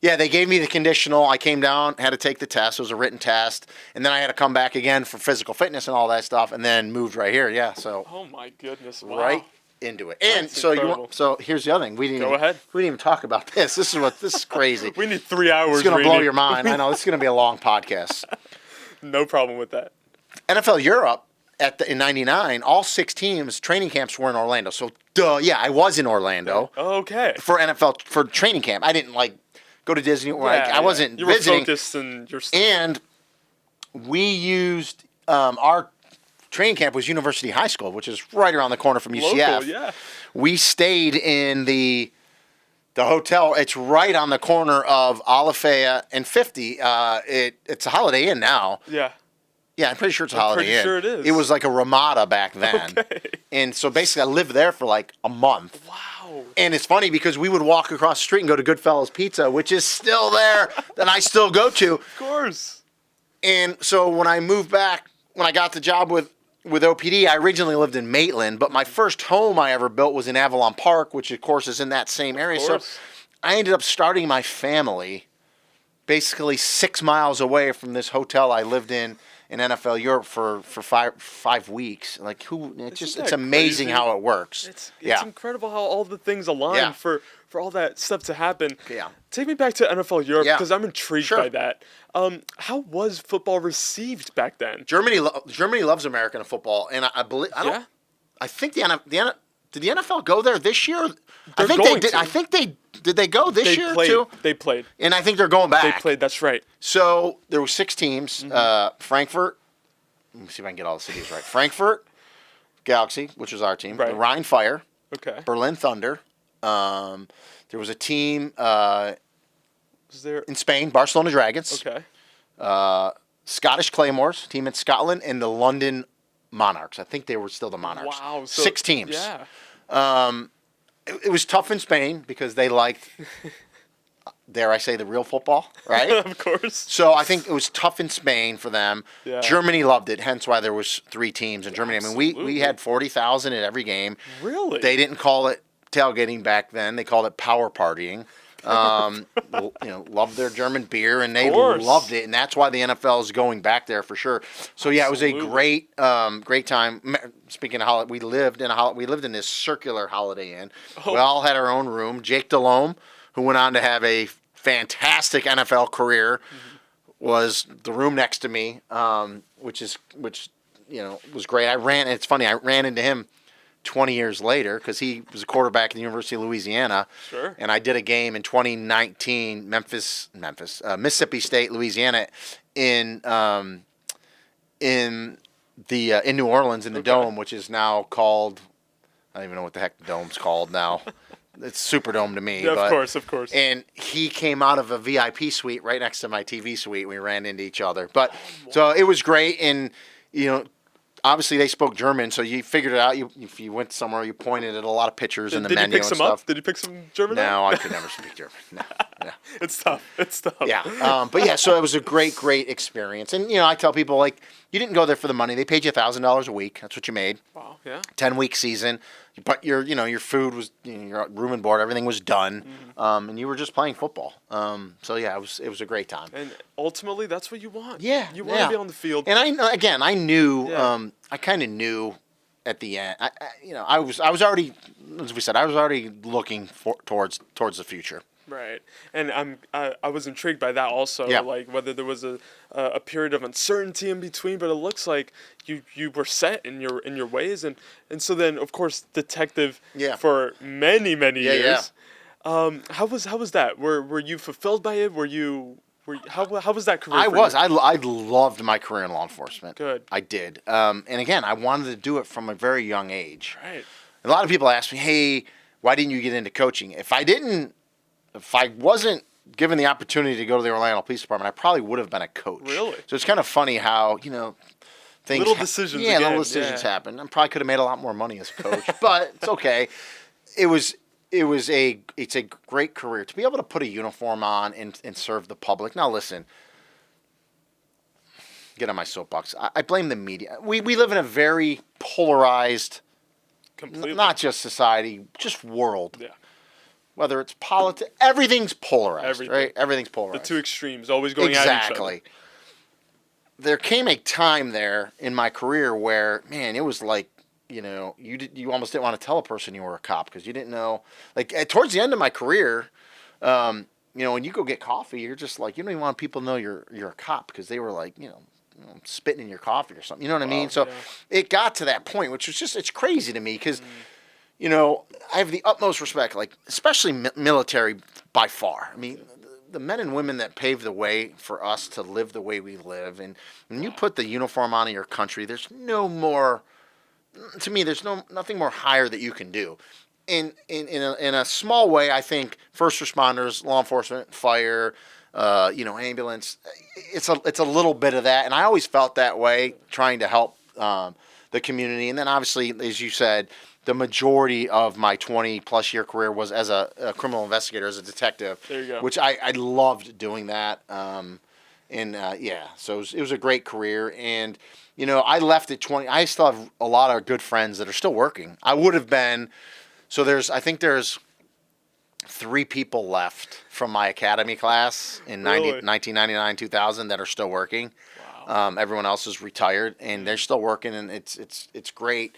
They gave me the conditional. I came down, had to take the test. It was a written test, and then I had to come back again for physical fitness and all that stuff, and then moved right here. Yeah, so. Oh my goodness! Wow. Right into it. And That's so incredible. so here's the other thing. We didn't even talk about this. This is crazy. We need 3 hours. It's gonna blow your mind. I know this is gonna be a long podcast. No problem with that. NFL Europe in '99, all 6 teams training camps were in Orlando. So I was in Orlando. Okay. For NFL for training camp. I didn't go to Disney or I wasn't you were visiting. Focused in your And we used our training camp was University High School, which is right around the corner from UCF. Local, yeah. We stayed in the hotel. It's right on the corner of Alafaya and 50. It's a Holiday Inn now. Yeah. Yeah, I'm pretty sure it's a Holiday Inn. Pretty sure it is. It was like a Ramada back then. Okay. And so basically I lived there for a month. Wow. And it's funny because we would walk across the street and go to Goodfellas Pizza, which is still there, that I still go to. Of course. And so when I moved back, when I got the job with OPD, I originally lived in Maitland, but my first home I ever built was in Avalon Park, which of course is in that same area. So I ended up starting my family basically 6 miles away from this hotel I lived in NFL Europe for 5 weeks. It's amazing crazy? how it works. It's incredible how all the things align for all that stuff to happen. Yeah. Take me back to NFL Europe because I'm intrigued by that. How was football received back then? Germany loves American football, and I believe I think did the NFL go there this year? I think they did. I think did they go this year too? They played, and I think they're going back. They played. That's right. So there were 6 teams. Frankfurt. Let me see if I can get all the cities right. Frankfurt Galaxy, which was our team. Right. The Rhine Fire. Okay. Berlin Thunder. There was a team in Spain, Barcelona Dragons. Okay. Scottish Claymores, team in Scotland, and the London Monarchs. I think they were still the Monarchs. Wow. So, 6 teams. Yeah. It was tough in Spain because they liked, dare I say, the real football, right? Of course. So I think it was tough in Spain for them. Yeah. Germany loved it, hence why there was 3 teams in Germany. I mean, we Absolutely. had 40,000 at every game. Really? They didn't call it tailgating back then. They called it power partying. Loved their German beer, and they course. loved it, and that's why the NFL is going back there for sure. So yeah, it was a great time. Speaking of we lived in this circular Holiday Inn. Oh. We all had our own room. Jake Delhomme, who went on to have a fantastic NFL career, was the room next to me, which was great. It's funny, I ran into him 20 years later because he was a quarterback at the University of Louisiana. Sure. And I did a game in 2019, Mississippi State, Louisiana, in New Orleans in the Dome, which is now called, I don't even know what the heck the Dome's called now. It's Superdome to me. Yeah, of course. And he came out of a VIP suite right next to my TV suite. We ran into each other. But so it was great, and obviously they spoke German, so you figured it out. If you went somewhere, you pointed at a lot of pictures in the menu and stuff. Did he pick some up? Did he pick some German up? No, I could never speak German. No. It's tough. Yeah. But yeah, so it was a great experience. And, I tell people, like, you didn't go there for the money. They paid you $1,000 a week. That's what you made. Wow, yeah. 10-week season. But your food was, your room and board, everything was done. And you were just playing football. So yeah, it was a great time. And ultimately, that's what you want. Yeah. You want to be on the field. And I knew, Yeah. I kind of knew at the end, I was already, as we said, I was already looking towards the future. Right, and I was intrigued by that also, Yeah. like whether there was a period of uncertainty in between, but it looks like you were set in your ways, and so then of course detective for many years. Yeah. How was that? Were you fulfilled by it? How was that career? For you? I loved my career in law enforcement. Good. I did, and again, I wanted to do it from a very young age. Right. A lot of people ask me, "Hey, why didn't you get into coaching?" If I wasn't given the opportunity to go to the Orlando Police Department, I probably would have been a coach. Really? So it's kind of funny how, things Little decisions happen. I probably could have made a lot more money as a coach, but it's okay. It's a great career to be able to put a uniform on and serve the public. Now listen, get on my soapbox. I blame the media. We live in a very polarized, Completely. not just society, just world. Yeah. Whether it's politics, everything's polarized, Everything. right? Everything's The polarized. two extremes always going at each other. Exactly. There came a time there in my career where, man, it was like, you almost didn't want to tell a person you were a cop because you didn't know. Like towards the end of my career, when you go get coffee, you're just like, you don't even want people to know you're a cop because they were like, spitting in your coffee or something. You know what I mean? So it got to that point, which was it's crazy to me because. I have the utmost respect, like especially military by far. I mean, the men and women that paved the way for us to live the way we live, and when you put the uniform on in your country, there's no more. To me, there's nothing more higher that you can do. In a small way, I think first responders, law enforcement, fire, ambulance, it's a little bit of that, and I always felt that way, trying to help the community, and then obviously, as you said. The majority of my 20-plus year career was as a criminal investigator, as a detective. There you go. Which I loved doing that. So it was a great career. And, I left at 20. I still have a lot of good friends that are still working. I would have been. So I think there's 3 people left from my academy class in Really? 1999, 2000 that are still working. Wow. Everyone else is retired, and they're still working, and it's great.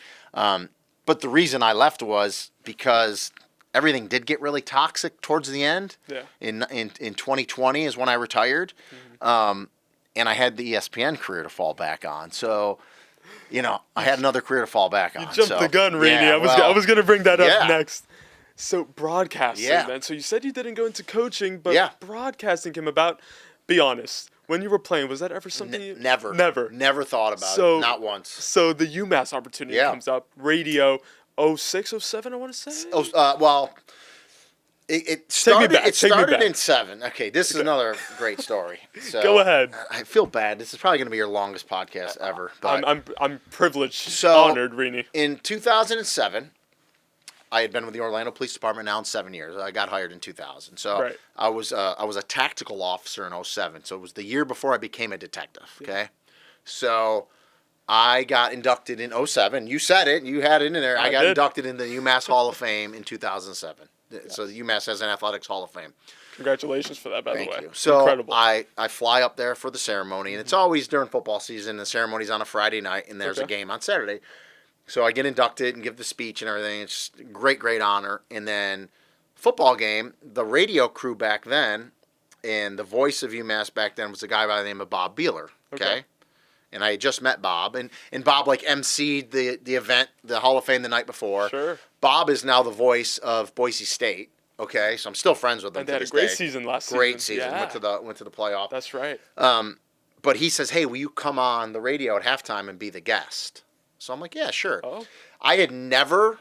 But the reason I left was because everything did get really toxic towards the end. Yeah. In 2020 is when I retired, and I had the ESPN career to fall back on. So, I had another career to fall back on. You jumped the gun, Rene. I was going to bring that up next. So broadcasting, then. So you said you didn't go into coaching, but broadcasting came about. Be honest. When you were playing, was that ever something you... Never thought about it. Not once. So the UMass opportunity comes up. Radio 06, 07, I want to say? It Take me started. back. It Take me started back. in 7. Okay, this is another great story. So, Go ahead. I feel bad. This is probably going to be your longest podcast ever. But I'm privileged, so honored, Rene. in 2007, I had been with the Orlando Police Department now in 7 years. I got hired in 2000. So Right. I was a tactical officer in 07. So it was the year before I became a detective. Okay, so I got inducted in 07. You said it. You had it in there. I got did. inducted in the UMass Hall of Fame in 2007. So the UMass has an athletics Hall of Fame. Congratulations for that, by Thank the way. you. So Incredible. I fly up there for the ceremony, and it's always during football season. The ceremony's on a Friday night, and there's a game on Saturday. So I get inducted and give the speech and everything. It's just a great, great honor. And then football game, the radio crew back then, and the voice of UMass back then was a guy by the name of Bob Beeler. Okay. And I had just met Bob, and Bob like emceed the event, the Hall of Fame the night before. Sure. Bob is now the voice of Boise State. Okay, so I'm still friends with him. And they had a great season last season. Great season. Yeah. Went to the playoff. That's right. But he says, "Hey, will you come on the radio at halftime and be the guest?" So I'm like, "Yeah, sure." Oh. I had never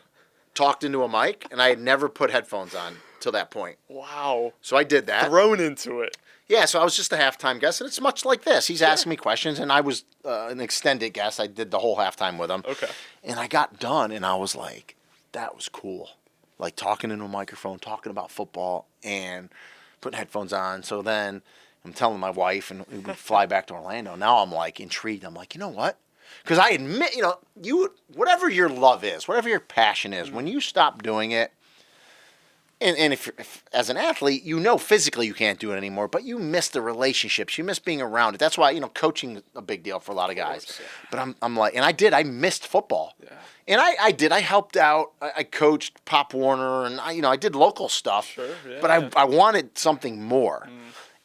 talked into a mic, and I had never put headphones on till that point. Wow. So I did that. Thrown into it. Yeah, so I was just a halftime guest, and it's much like this. He's asking me questions, and I was an extended guest. I did the whole halftime with him. Okay. And I got done, and I was like, that was cool. Like talking into a microphone, talking about football, and putting headphones on. So then I'm telling my wife, and we fly back to Orlando. Now I'm like intrigued. I'm like, you know what? Because I admit, whatever your love is, whatever your passion is, when you stop doing it, and if as an athlete, physically you can't do it anymore, but you miss the relationships, you miss being around it. That's why coaching is a big deal for a lot of guys. Course, yeah. But I'm like, and I missed football. Yeah. And I helped out. I coached Pop Warner, and I did local stuff. Sure, yeah, but I wanted something more.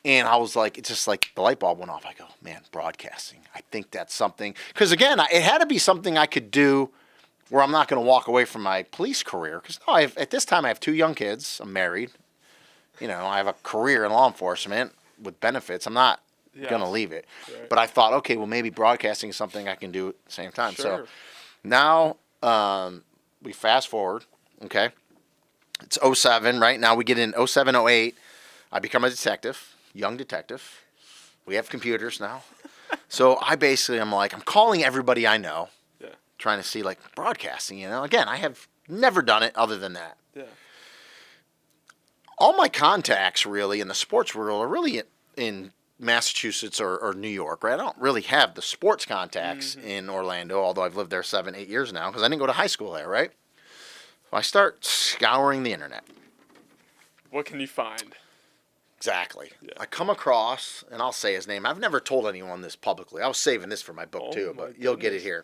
And I was like, it's just like the light bulb went off. I go, man, broadcasting. I think that's something. Because again, it had to be something I could do where I'm not going to walk away from my police career. Because at this time I have 2 young kids. I'm married. I have a career in law enforcement with benefits. I'm not going to leave it. Right. But I thought, okay, well maybe broadcasting is something I can do at the same time. Sure. So now we fast forward. Okay, it's 07. Right now we get in 07, 08. I become a detective, young detective. We have computers now. So I'm like, I'm calling everybody I know. Trying to see like broadcasting, Again, I have never done it other than that. Yeah. All my contacts really in the sports world are really in Massachusetts or New York, right? I don't really have the sports contacts in Orlando, although I've lived there 7, 8 years now because I didn't go to high school there, right? So I start scouring the internet. What can you find? Exactly. Yeah. I come across, and I'll say his name. I've never told anyone this publicly. I was saving this for my book too, but you'll get it here.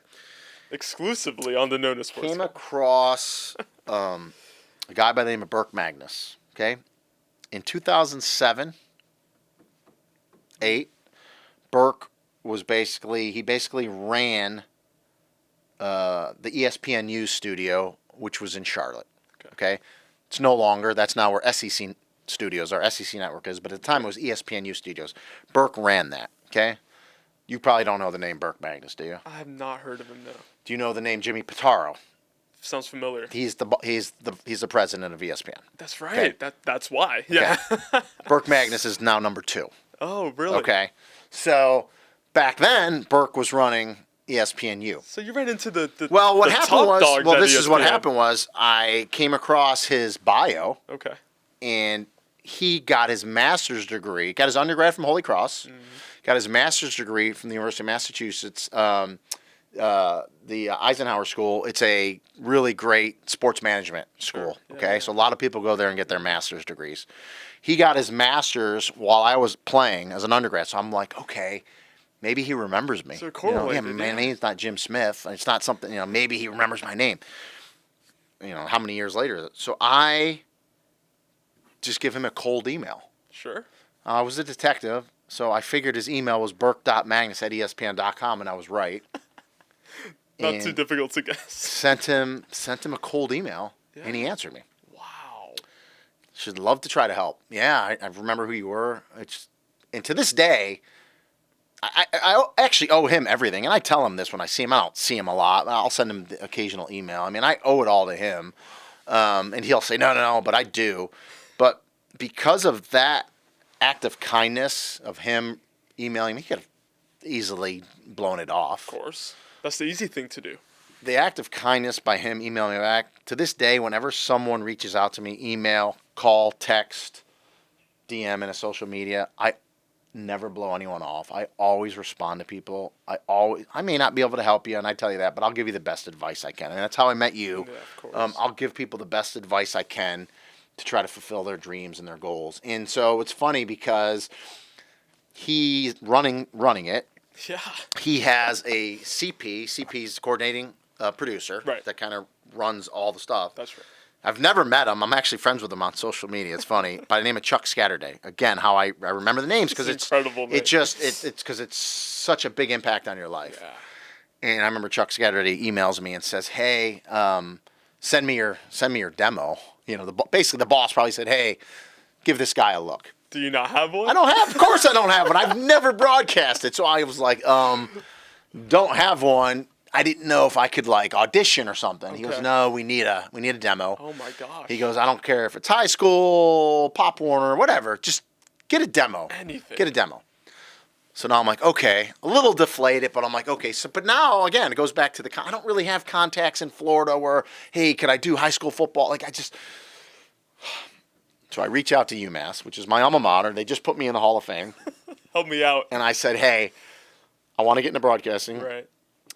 Exclusively on the NONA Sports Came Cast. across a guy by the name of Burke Magnus. Okay, in 2007, 8, Burke was basically ran the ESPN News studio, which was in Charlotte. Okay, it's no longer. That's now where SEC Studios, our SEC network is. But at the time, it was ESPN News Studios. Burke ran that. Okay, you probably don't know the name Burke Magnus, do you? I have not heard of him, no. Do you know the name Jimmy Pitaro? Sounds familiar. He's the president of ESPN. That's right. Okay. That's why. Yeah. Okay. Burke Magnus is now number 2. Oh, really? Okay. So back then, Burke was running ESPNU. So you ran into the Well, what the happened top was, dogs well, at this is what ESPN. happened was, I came across his bio, Okay. and he got his master's degree, got his undergrad from Holy Cross, got his master's degree from the University of Massachusetts, the Eisenhower School. It's a really great sports management school. Sure. Okay, Yeah. so a lot of people go there and get their master's degrees. He got his master's while I was playing as an undergrad, so I'm like, okay, maybe he remembers me. So correlated, my yeah. name's not Jim Smith. It's not something, maybe he remembers my name. How many years later is it? So I just give him a cold email. Sure. I was a detective, so I figured his email was burke.magnus@espn.com, and I was right. Not And too difficult to guess. Sent him a cold email, and he answered me. Wow. Should love to try to help. Yeah, I remember who you were. And to this day, I actually owe him everything. And I tell him this when I see him. I don't see him a lot. I'll send him the occasional email. I mean, I owe it all to him. And he'll say, no, but I do. But because of that act of kindness of him emailing me, he could have easily blown it off. Of course. That's the easy thing to do. The act of kindness by him emailing me back, to this day, whenever someone reaches out to me, email, call, text, DM in a social media, I never blow anyone off. I always respond to people. I may not be able to help you, and I tell you that, but I'll give you the best advice I can. And that's how I met you. Yeah, of course. I'll give people the best advice I can to try to fulfill their dreams and their goals. And so it's funny because he's running it. Yeah. He has a CP. CP's coordinating producer. Right. That kind of runs all the stuff. That's right. I've never met him. I'm actually friends with him on social media. It's funny. By the name of Chuck Scatterday. Again, how I remember the names because it's incredible. It's because it's such a big impact on your life. Yeah. And I remember Chuck Scatterday emails me and says, "Hey, send me your demo." You know, basically the boss probably said, "Hey, give this guy a look." Do you not have one? I don't have. Of course, I don't have one. I've never broadcasted, so I was like, "Don't have one." I didn't know if I could like audition or something. Okay. He goes, "No, we need a demo." Oh my gosh. He goes, "I don't care if it's high school, Pop Warner, whatever. Just get a demo. Anything. Get a demo." So now I'm like, okay, a little deflated, but I'm like, okay. So, but now again, it goes back to I don't really have contacts in Florida where, hey, could I do high school football? Like So I reach out to UMass, which is my alma mater. They just put me in the Hall of Fame. Help me out. And I said, hey, I want to get into broadcasting. Right.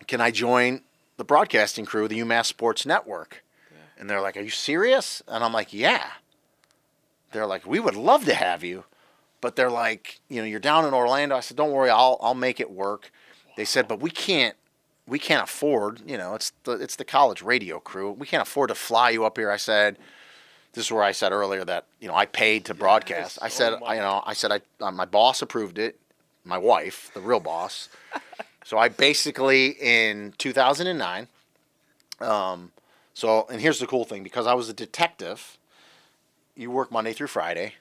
Can I join the broadcasting crew of the UMass Sports Network? Yeah. And they're like, are you serious? And I'm like, yeah. They're like, we would love to have you. But they're like, you're down in Orlando. I said, don't worry, I'll make it work. Wow. They said, but we can't afford, it's the college radio crew. We can't afford to fly you up here. I said, this is where I said earlier that, I paid to broadcast. I said, my boss approved it, my wife, the real boss. So I basically, in 2009, and here's the cool thing, because I was a detective, you work Monday through Friday,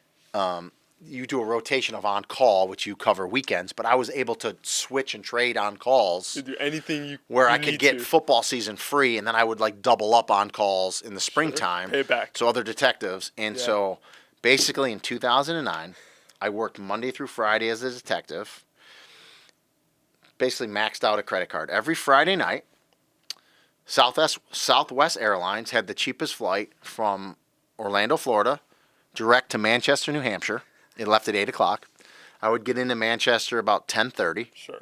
you do a rotation of on-call, which you cover weekends, but I was able to switch and trade on-calls. To do anything where I could get football season free, and then I would like double up on-calls in the springtime. Pay back. So other detectives. And so basically in 2009, I worked Monday through Friday as a detective, basically maxed out a credit card. Every Friday night, Southwest Airlines had the cheapest flight from Orlando, Florida, direct to Manchester, New Hampshire. It left at 8 o'clock. I would get into Manchester about 10:30. Sure.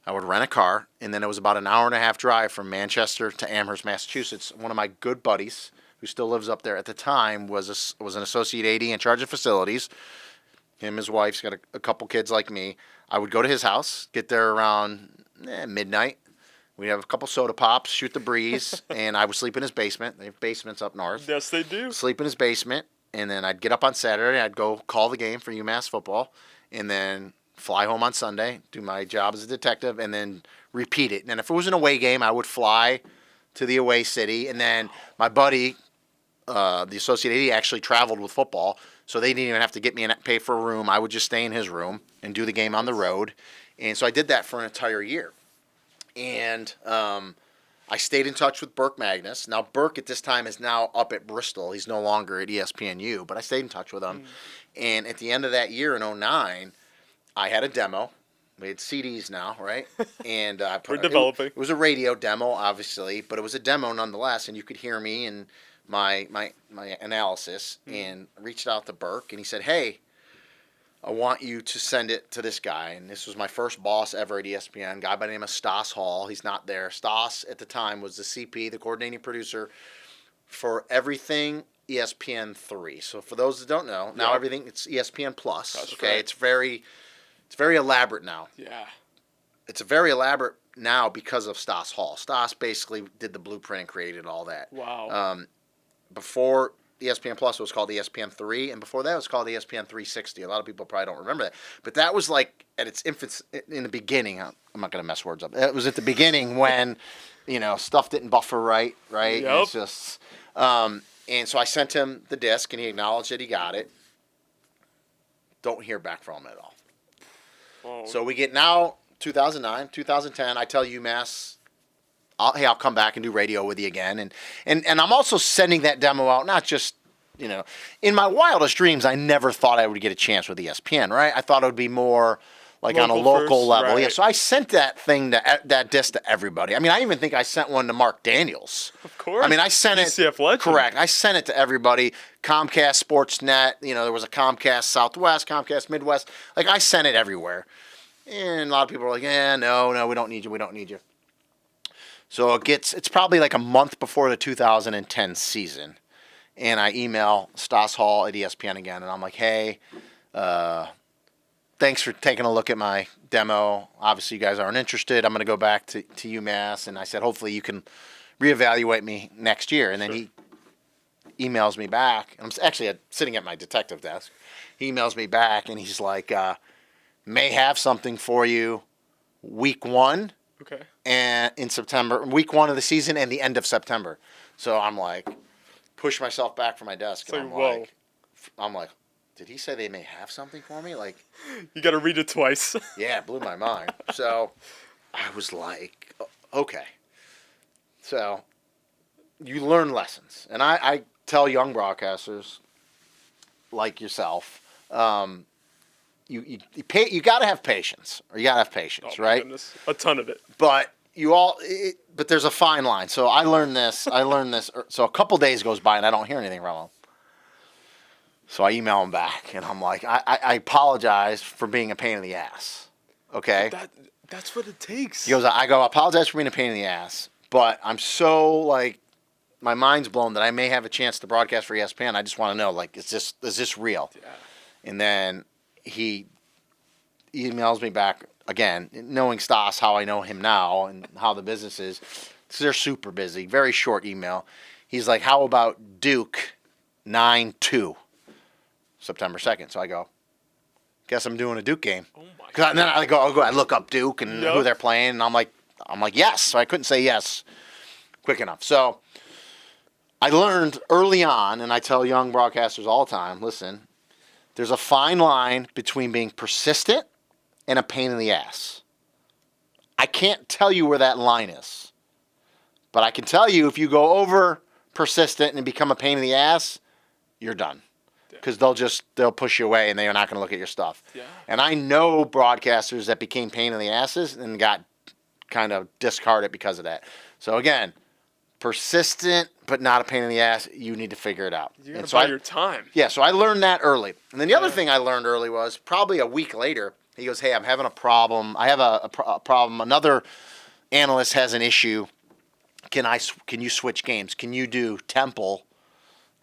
I would rent a car, and then it was about an hour and a half drive from Manchester to Amherst, Massachusetts. One of my good buddies, who still lives up there at the time, was an associate AD in charge of facilities. Him, his wife's got a couple kids like me. I would go to his house, get there around midnight. We'd have a couple soda pops, shoot the breeze, and I would sleep in his basement. They have basements up north. Yes, they do. Sleep in his basement. And then I'd get up on Saturday, I'd go call the game for UMass football, and then fly home on Sunday, do my job as a detective, and then repeat it. And if it was an away game, I would fly to the away city. And then my buddy, the associate AD, actually traveled with football, so they didn't even have to get me and pay for a room. I would just stay in his room and do the game on the road. And so I did that for an entire year. And I stayed in touch with Burke Magnus. Now, Burke at this time is now up at Bristol. He's no longer at ESPNU, but I stayed in touch with him. And at the end of that year in 2009, I had a demo. We had CDs now, right? And we're developing. It was a radio demo, obviously, but it was a demo nonetheless, and you could hear me and my analysis. And I reached out to Burke, and he said, hey, I want you to send it to this guy. And this was my first boss ever at ESPN, a guy by the name of Stas Hall. He's not there. Stas, at the time, was the CP, the coordinating producer, for everything ESPN 3. So for those that don't know, now everything, it's ESPN Plus. That's okay, right. It's very elaborate now. Yeah. It's very elaborate now because of Stas Hall. Stas basically did the blueprint and created all that. Wow. Before ESPN Plus was called ESPN 3, and before that it was called ESPN 360. A lot of people probably don't remember that. But that was like at its infancy, in the beginning. I'm not going to mess words up. It was at the beginning when, stuff didn't buffer right? Yep. And it's just, and so I sent him the disc, and he acknowledged that he got it. Don't hear back from him at all. Oh. So we get now 2009, 2010. I tell UMass, I'll come back and do radio with you again. And I'm also sending that demo out, not just, in my wildest dreams, I never thought I would get a chance with ESPN, right? I thought it would be more like on a local first, level. right. Yeah, so I sent that disc to everybody. I mean, I even think I sent one to Mark Daniels. Of course. I mean, I sent UCF legend. Correct. I sent it to everybody. Comcast Sportsnet. There was a Comcast Southwest, Comcast Midwest. Like, I sent it everywhere. And a lot of people were like, no, we don't need you. So it's probably like a month before the 2010 season. And I email Stas Hall at ESPN again, and I'm like, hey, thanks for taking a look at my demo. Obviously, you guys aren't interested. I'm going to go back to UMass. And I said, hopefully you can reevaluate me next year. And then he emails me back. I'm actually sitting at my detective desk. He emails me back, and he's like, may have something for you week 1. Okay. And in September, week 1 of the season and the end of September. So I'm like, push myself back from my desk. It's And like, I'm like, did he say they may have something for me? Like, you got to read it twice. yeah, it blew my mind. So I was like, okay. So you learn lessons. And I tell young broadcasters like yourself, you got to have patience, or you got to have patience, Oh, my right? goodness. A ton of it. But but there's a fine line. So I learned this. So a couple days goes by and I don't hear anything from him. So I email him back, and I'm like, I apologize for being a pain in the ass. Okay? That's what it takes. He goes, I apologize for being a pain in the ass, but I'm so, like, my mind's blown that I may have a chance to broadcast for ESPN. I just want to know, like, is this real? Yeah. And then he emails me back again, knowing Stas, how I know him now and how the business is. So they're super busy. Very short email. He's like, how about Duke 9-2? September 2nd. So I go, guess I'm doing a Duke game. Oh my Cause then I go, I look up Duke and who they're playing, and I'm like, yes. So I couldn't say yes quick enough. So I learned early on, and I tell young broadcasters all the time, listen, there's a fine line between being persistent and a pain in the ass. I can't tell you where that line is, but I can tell you if you go over persistent and become a pain in the ass, you're done. Because they'll push you away and they're not going to look at your stuff. Yeah. And I know broadcasters that became pain in the asses and got kind of discarded because of that. So again, persistent but not a pain in the ass. You need to figure it out. You got to buy your time. Yeah. So I learned that early. And then the other thing I learned early was probably a week later. He goes, "Hey, I'm having a problem. I have a problem. Another analyst has an issue. Can you switch games? Can you do Temple?"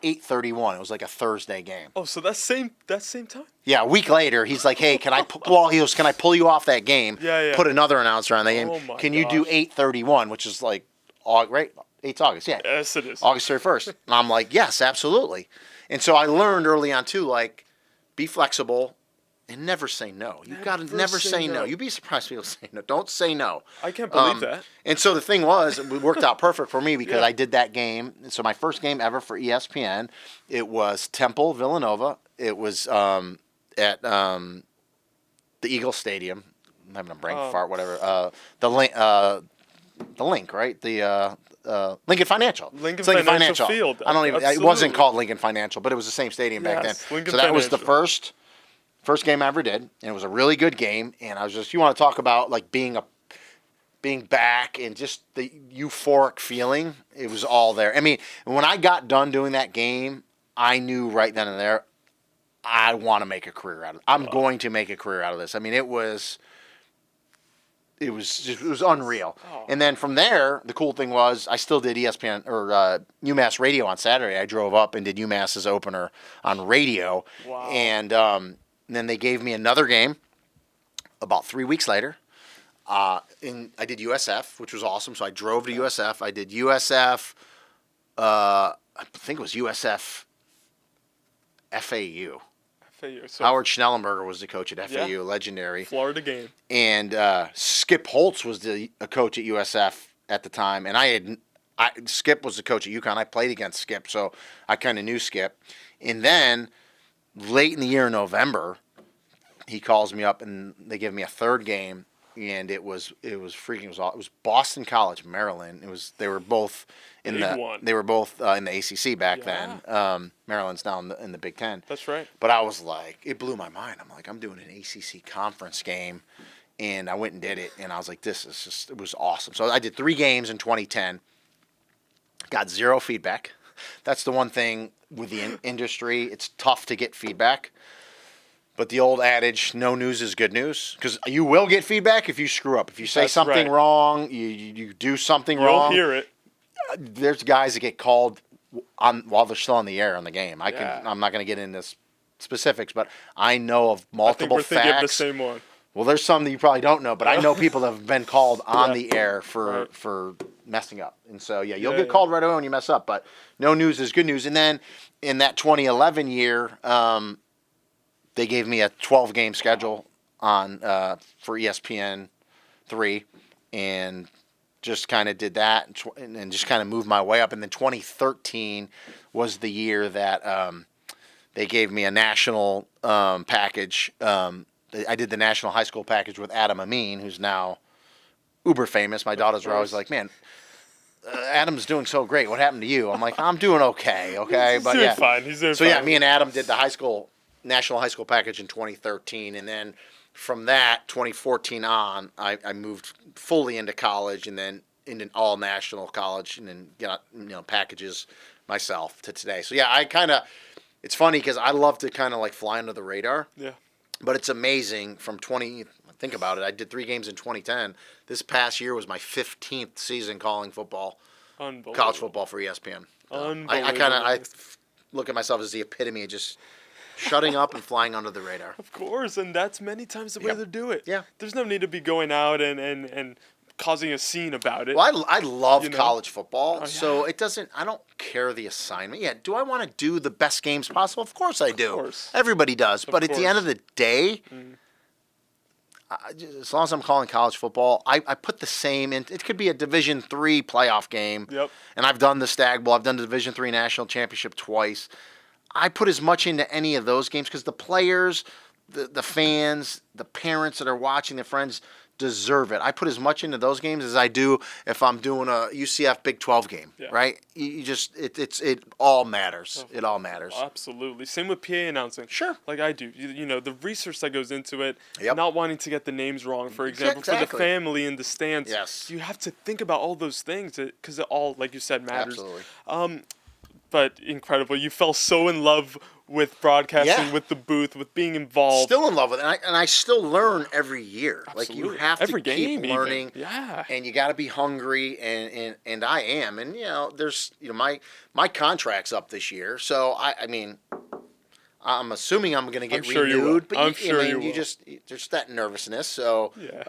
8:31. It was like a Thursday game. Oh, so that's same time? Yeah, a week later, he's like, "Hey, can I pull you off that game? Yeah. Put another announcer on the game. Oh my Can you do 8:31, which is like, right? 8th August, yeah. Yes, it is. August 31st. And I'm like, yes, absolutely. And so I learned early on too, like, be flexible and never say no. You got to never say no. You'd be surprised people say no. Don't say no. I can't believe that. And so the thing was, it worked out perfect for me because I did that game. So my first game ever for ESPN, it was Temple Villanova. It was at the Eagle Stadium. I'm having a brain fart, whatever. The link, right? The Lincoln Financial. Lincoln Financial Field. I don't even. It wasn't called Lincoln Financial, but it was the same stadium back then. Lincoln So that was the Financial. first game I ever did, and it was a really good game. And I was just, you want to talk about like being back and just the euphoric feeling. It was all there. I mean, when I got done doing that game, I knew right then and there, I want to make a career out of it. I'm going to make a career out of this. I mean, it was unreal. Oh. And then from there, the cool thing was I still did ESPN or UMass radio on Saturday. I drove up and did UMass's opener on radio. Wow. And then they gave me another game about 3 weeks later. And I did USF, which was awesome. So I drove to USF. I did USF. I think it was USF FAU. So Howard Schnellenberger was the coach at FAU, legendary. Florida game. And Skip Holtz was a coach at USF at the time. And Skip was the coach at UConn. I played against Skip, so I kind of knew Skip. And then late in the year in November, he calls me up and they give me a third game. and it was Boston College, Maryland. They were both in Big the one. they were both in the ACC back Yeah. then. Maryland's now in the Big Ten. That's right. But I was like, it blew my mind. I'm like, I'm doing an ACC conference game, and I went and did it, and I was like, it was awesome. So I did 3 games in 2010. Got 0 feedback. That's the one thing with the industry. It's tough to get feedback. But the old adage, no news is good news, because you will get feedback if you screw up. If you say That's something right. wrong, you do something You'll wrong. hear it. There's guys that get called while they're still on the air on the game. Yeah. I'm not going to get into specifics, but I know of I think multiple we're thinking of the facts. same one. Well, there's some that you probably don't know, but I know people that have been called on Yeah. the air Right. for messing up. And so, you'll Yeah, get yeah. called right away when you mess up, but no news is good news. And then in that 2011 year, they gave me a 12-game schedule on for ESPN 3, and just kind of did that and just kind of moved my way up. And then 2013 was the year that they gave me a national package. I did the national high school package with Adam Amin, who's now uber famous. My daughters were always like, man, Adam's doing so great. What happened to you? I'm like, I'm doing okay. He's But doing yeah. fine. He's doing So fine. yeah, me and Adam did the national high school package in 2013, and then from that 2014 on, I moved fully into college, and then in an all national college, and then got packages myself to today. So yeah, it's funny because I love to kind of like fly under the radar. Yeah. But it's amazing think about it. I did 3 games in 2010. This past year was my 15th season calling football, Unbelievable. college football for ESPN. I look at myself as the epitome of just shutting up and flying under the radar. Of course, and that's many times the way Yep. to do it. Yeah. There's no need to be going out and causing a scene about it. Well, I love know? college football, Oh, so yeah. I don't care the assignment. Yeah, do I want to do the best games possible? Of course I do. course. Everybody does. But at the end of the day, as long as I'm calling college football, I put the same in. It could be a Division III playoff game. Yep. And I've done the Stag Bowl. I've done the Division III National Championship twice. I put as much into any of those games because the players, the fans, the parents that are watching, the friends deserve it. I put as much into those games as I do if I'm doing a UCF Big 12 game, Yeah. right? It all matters. It all matters. Absolutely. Same with PA announcing. Sure. Like I do. You know, the research that goes into it, Yep. not wanting to get the names wrong, for example, for the exactly. family in the stands. Yes. You have to think about all those things because it all, like you said, matters. Absolutely. But incredible. You fell so in love with broadcasting, Yeah. with the booth, with being involved. Still in love with it, and I still learn every year. Like you Absolutely. have Every to game, keep learning, even. Yeah. and you got to be hungry, and I am, and there's my contract's up this year, so I mean, I'm assuming I'm going to get I'm sure you will. renewed, but I'm sure you will. there's that nervousness, so Yeah.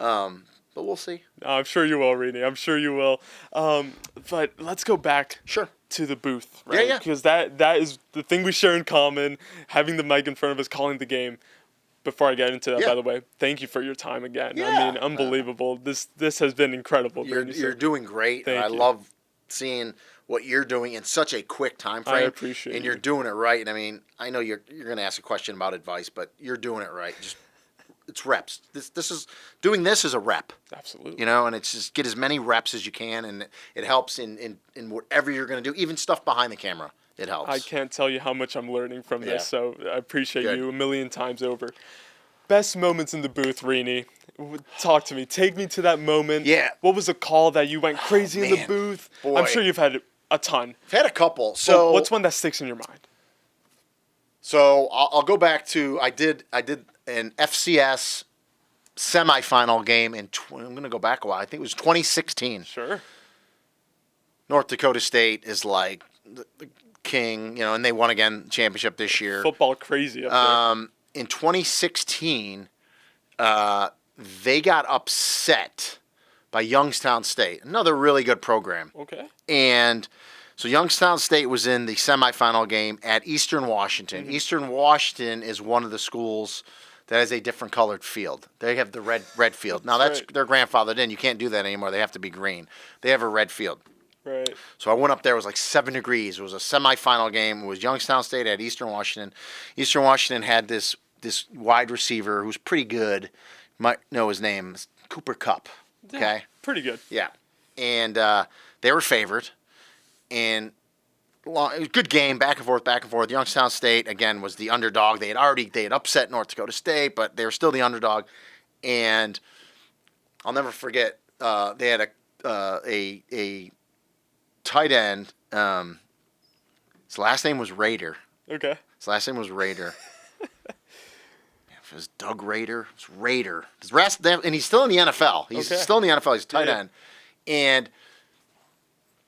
but we'll see. I'm sure you will, Rene. I'm sure you will. But let's go back Sure. to the booth, right? Yeah. Because that is the thing we share in common, having the mic in front of us, calling the game. Before I get into that, Yeah. by the way, thank you for your time again. I Yeah. mean, unbelievable. This has been incredible. Rene, so You're doing great, and thank I you. love seeing what you're doing in such a quick time frame. I appreciate and you're you. doing it right. And I mean, I know you're going to ask a question about advice, but you're doing it right. It's reps. This is a rep. Absolutely. And it's just get as many reps as you can, and it helps in whatever you're going to do, even stuff behind the camera. It helps. I can't tell you how much I'm learning from this, Yeah. so I appreciate Good. you a million times over. Best moments in the booth, Rene. Talk to me. Take me to that moment. Yeah. What was a call that you went crazy in the man. booth? Boy. I'm sure you've had a ton. I've had a couple. But So what's one that sticks in your mind? So I'll go back to I did an FCS semifinal game I'm going to go back a while. I think it was 2016. Sure. North Dakota State is like the king, and they won again championship this year. Football crazy up there. In 2016, they got upset by Youngstown State, another really good program. Okay. And so Youngstown State was in the semifinal game at Eastern Washington. Mm-hmm. Eastern Washington is one of the schools that has a different colored field. They have the red field. Now That's that's right. their grandfathered in. You can't do that anymore. They have to be green. They have a red field. Right. So I went up there. It was like 7 degrees. It was a semifinal game. It was Youngstown State at Eastern Washington. Eastern Washington had this wide receiver who's pretty good. You might know his name. Cooper Kupp. Yeah, Okay. pretty good. Yeah. And they were favored. And good game, back and forth, back and forth. Youngstown State, again, was the underdog. They had upset North Dakota State, but they were still the underdog. And I'll never forget, they had a tight end. His last name was Rader. Okay. His last name was Rader. If it was Doug Rader, it was Rader. And he's still in the NFL. He's still in the NFL. He's a tight end. And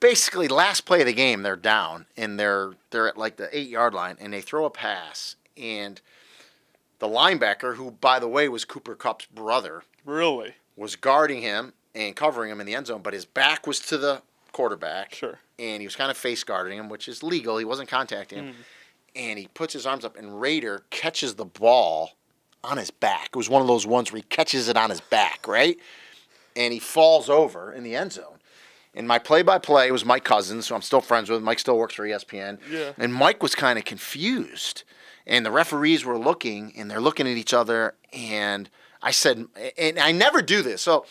basically, last play of the game, they're down, and they're at like the 8-yard line, and they throw a pass, and the linebacker, who, by the way, was Cooper Kupp's brother, really was guarding him and covering him in the end zone, but his back was to the quarterback. Sure. And he was kind of face guarding him, which is legal. He wasn't contacting him. And he puts his arms up, and Rader catches the ball on his back. It was one of those ones where he catches it on his back, right? And he falls over in the end zone. And my play-by-play was Mike Cousins, who I'm still friends with. Mike still works for ESPN. Yeah. And Mike was kind of confused. And the referees were looking, and they're looking at each other. And I said, and I never do this, so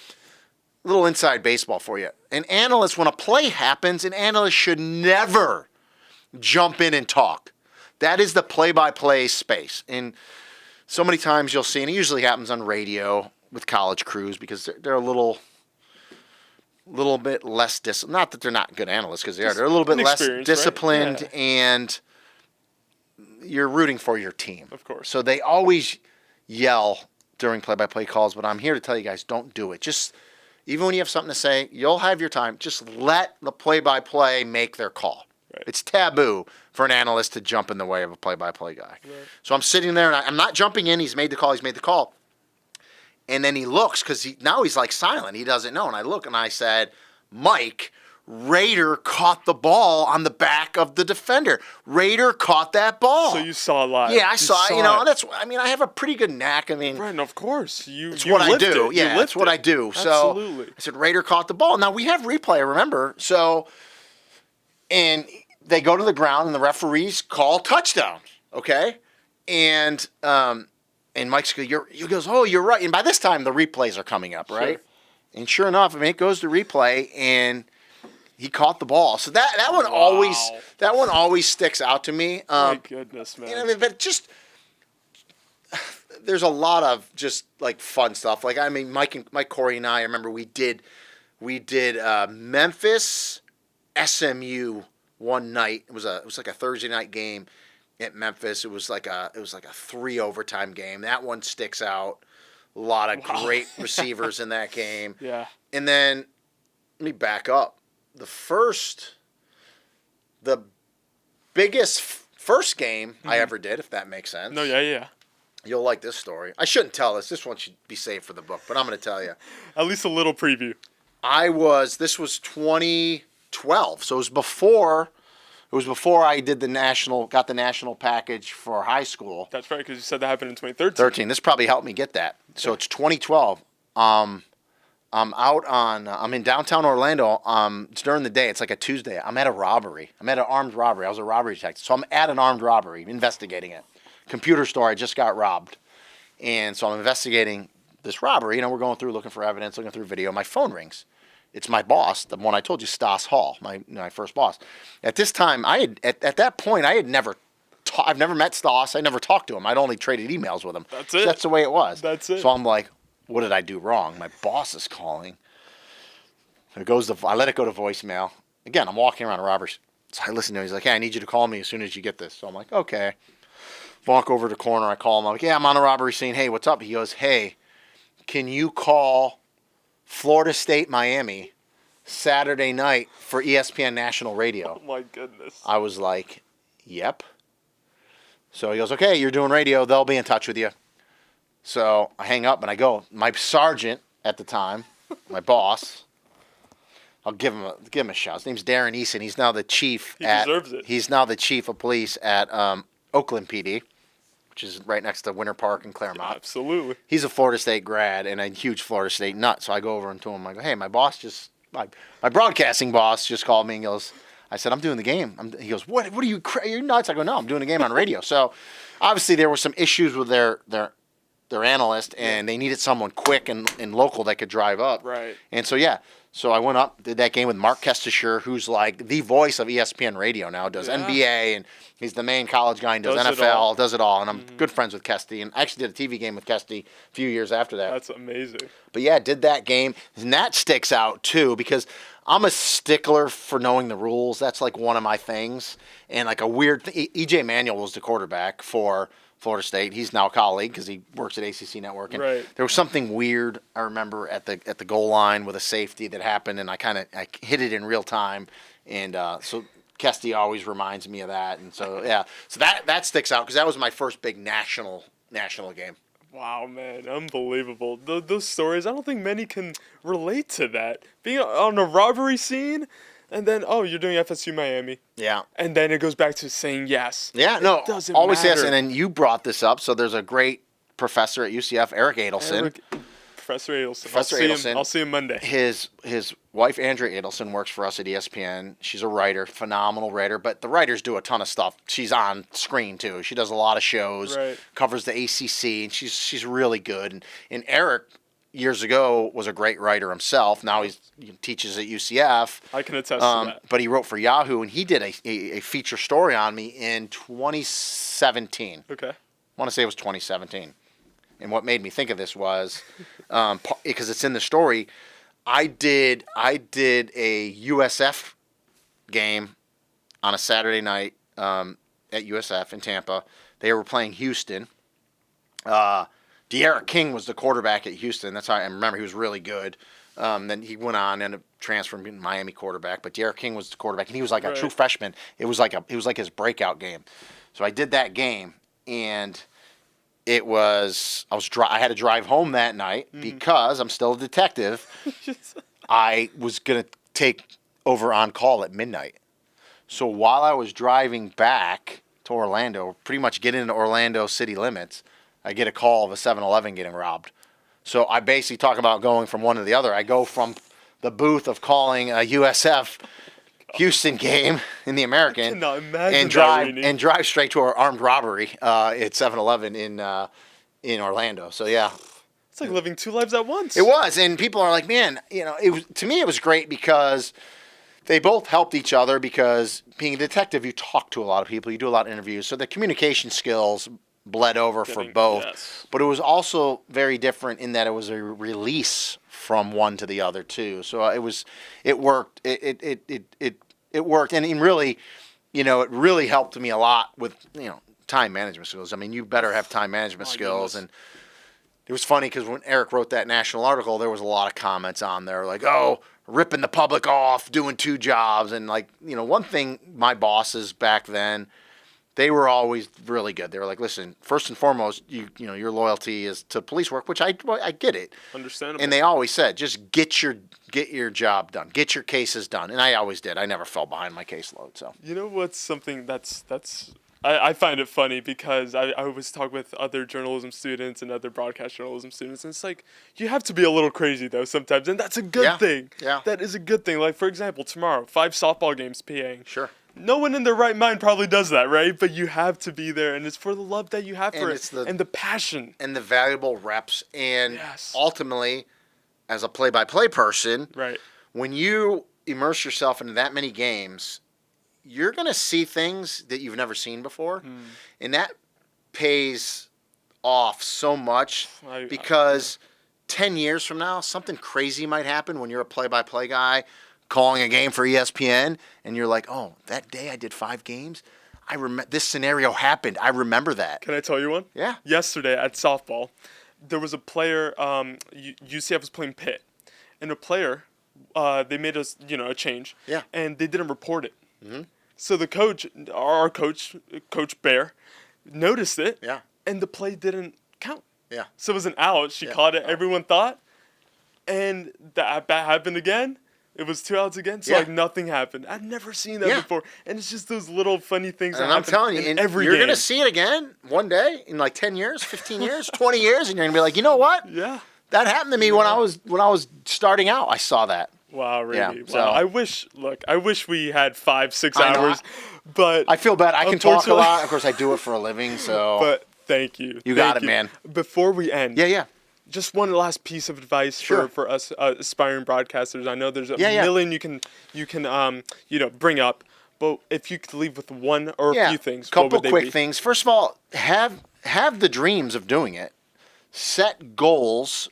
little inside baseball for you. An analyst, when a play happens, an analyst should never jump in and talk. That is the play-by-play space. And so many times you'll see, and it usually happens on radio with college crews because they're a little bit less disciplined. Not that they're not good analysts, because they are. They're a little bit less disciplined, right? Yeah. And you're rooting for your team. Of course. So they always yell during play-by-play calls, but I'm here to tell you guys, don't do it. Just, even when you have something to say, you'll have your time. Just let the play-by-play make their call. Right. It's taboo for an analyst to jump in the way of a play-by-play guy. Right. So I'm sitting there, and I'm not jumping in. He's made the call. And then he looks, because now he's like silent. He doesn't know. And I look, and I said, Mike, Rader caught the ball on the back of the defender. Rader caught that ball. So you saw it live. Yeah, I saw it. You know, it. I have a pretty good knack. I mean, Right, and of course. it's what I do. Yeah, it's what I do. So Absolutely. I said, Rader caught the ball. Now, we have replay, remember? So, and they go to the ground, and the referees call touchdown, okay? And Mike's he goes, oh, you're right. And by this time, the replays are coming up, right? Sure. And sure enough, it goes to replay, and he caught the ball. So that one always sticks out to me. My goodness, man. And I mean, but just there's a lot of just like fun stuff. Like, I mean, Mike Corey and I remember we did Memphis SMU one night. It was like a Thursday night game at Memphis. It was like a 3 overtime game. That one sticks out. A lot of great receivers in that game. Yeah. And then let me back up. The biggest first game I ever did, if that makes sense. No, yeah. You'll like this story. I shouldn't tell this. This one should be saved for the book, but I'm going to tell you. At least a little preview. This was 2012, so it was before I did got the national package for high school. That's right, because you said that happened in 2013. This probably helped me get that. So it's 2012. I'm in downtown Orlando. It's during the day. It's like a Tuesday. I'm at a robbery. I'm at an armed robbery. I was a robbery detective. So I'm at an armed robbery, investigating it. Computer store, I just got robbed. And so I'm investigating this robbery. We're going through, looking for evidence, looking through video. My phone rings. It's my boss, the one I told you, Stas Hall, my first boss. At this time, at that point, I've never met Stas. I never talked to him. I'd only traded emails with him. That's it. So that's the way it was. That's it. So I'm like, what did I do wrong? My boss is calling. I let it go to voicemail. Again, I'm walking around a robbery. So I listen to him. He's like, hey, I need you to call me as soon as you get this. So I'm like, okay. Walk over to the corner. I call him. I'm like, yeah, I'm on a robbery scene. Hey, what's up? He goes, hey, can you call Florida State, Miami, Saturday night for ESPN National Radio? Oh, my goodness. I was like, yep. So he goes, okay, you're doing radio. They'll be in touch with you. So I hang up and I go. My sergeant at the time, my boss, I'll give him a shout. His name's Darren Eason. He's now the chief. He deserves it. He's now the chief of police at Oakland PD, which is right next to Winter Park and Claremont. Absolutely. He's a Florida State grad and a huge Florida State nut. So I go over to him. I go, hey, my broadcasting boss just called me and goes, I said, I'm doing the game. He goes, what are you, you're nuts? I go, no, I'm doing the game on radio. So obviously there were some issues with their their analyst, and they needed someone quick and local that could drive up. Right. And so, yeah. So I went up, did that game with Mark Kestisher, who's like the voice of ESPN Radio now, does NBA, and he's the main college guy and does NFL, does it all. And I'm good friends with Kesty, and I actually did a TV game with Kesty a few years after that. That's amazing. But yeah, did that game, and that sticks out too because I'm a stickler for knowing the rules. That's like one of my things. And like a weird thing, E.J. Manuel was the quarterback for Florida State. He's now a colleague because he works at ACC Network. And there was something weird, I remember, at the goal line with a safety that happened, and I hit it in real time. And so Kesty always reminds me of that. And so, yeah. So that sticks out because that was my first big national game. Wow, man, unbelievable. Those stories, I don't think many can relate to that. Being on a robbery scene, and then, you're doing FSU Miami. Yeah. And then it goes back to saying yes. Yeah, no, it doesn't always matter. yes. And then you brought this up, so there's a great professor at UCF, Eric Adelson. Professor Adelson. I'll see him Monday. His wife, Andrea Adelson, works for us at ESPN. She's a writer, phenomenal writer, but the writers do a ton of stuff. She's on screen, too. She does a lot of shows, covers the ACC, and she's really good. And Eric, years ago, was a great writer himself. Now he teaches at UCF. I can attest to that. But he wrote for Yahoo, and he did a feature story on me in 2017. Okay. I want to say it was 2017. And what made me think of this was, because it's in the story, I did a USF game on a Saturday night at USF in Tampa. They were playing Houston. De'Ara King was the quarterback at Houston. That's how I remember. He was really good. Then he went on and transferred to Miami quarterback. But De'Ara King was the quarterback, and he was like a true freshman. It was like his breakout game. So I did that game, and I had to drive home that night because I'm still a detective. I was going to take over on call at midnight. So while I was driving back to Orlando, pretty much getting into Orlando city limits, I get a call of a 7-Eleven getting robbed. So I basically talk about going from one to the other. I go from the booth of calling a USF Houston game in the American and drive straight to our armed robbery at 7-Eleven in Orlando. So yeah, it's like living two lives at once. It was, and people are like, man, to me it was great because they both helped each other. Because being a detective, you talk to a lot of people, you do a lot of interviews, so the communication skills bled over for both. Yes. But it was also very different in that it was a release from one to the other too. So it worked. It worked, and really, it really helped me a lot with time management skills. I mean, you better have time management skills. And it was funny because when Eric wrote that national article, there was a lot of comments on there like, ripping the public off, doing two jobs, and one thing my bosses back then, they were always really good. They were like, listen, first and foremost, your loyalty is to police work, which I get it. Understandable. And they always said, just get your job done, get your cases done, and I always did. I never fell behind my caseload. So what's something that's I find it funny because I always talk with other journalism students and other broadcast journalism students, and it's like you have to be a little crazy though sometimes, and that's a good thing. Yeah, that is a good thing. Like for example, tomorrow 5 softball games PAing. Sure. No one in their right mind probably does that, right? But you have to be there, and it's for the love that you have for it, and the passion. And the valuable reps. And ultimately, as a play-by-play person, when you immerse yourself into that many games, you're going to see things that you've never seen before. And that pays off so much because 10 years from now, something crazy might happen when you're a play-by-play guy calling a game for ESPN, and you're like, oh, that day I did 5 games? I remember this scenario happened. I remember that. Can I tell you one? Yeah. Yesterday at softball, there was a player, UCF was playing Pitt, and a player, they made us, a change, and they didn't report it. So the coach, our coach, Coach Bear, noticed it, and the play didn't count. Yeah. So it was an out. She caught it, everyone thought, and that happened again. It was 2 outs again, so nothing happened. I've never seen that before, and it's just those little funny things that happen. And I'm telling you, you're going to see it again one day in like 10 years, 15 years, 20 years, and you're going to be like, you know what? Yeah. That happened to me when I was starting out. I saw that. Wow, really? Yeah, wow. so. I wish we had 5-6 hours, but I feel bad. I can talk a lot. Of course, I do it for a living, so. But Thank you. You got it, man. Before we end, Yeah. just one last piece of advice Sure. for us aspiring broadcasters. I know there's a million you can bring up, but if you could leave with one or a few things, couple what would they quick be? things. First of all, have the dreams of doing it. Set goals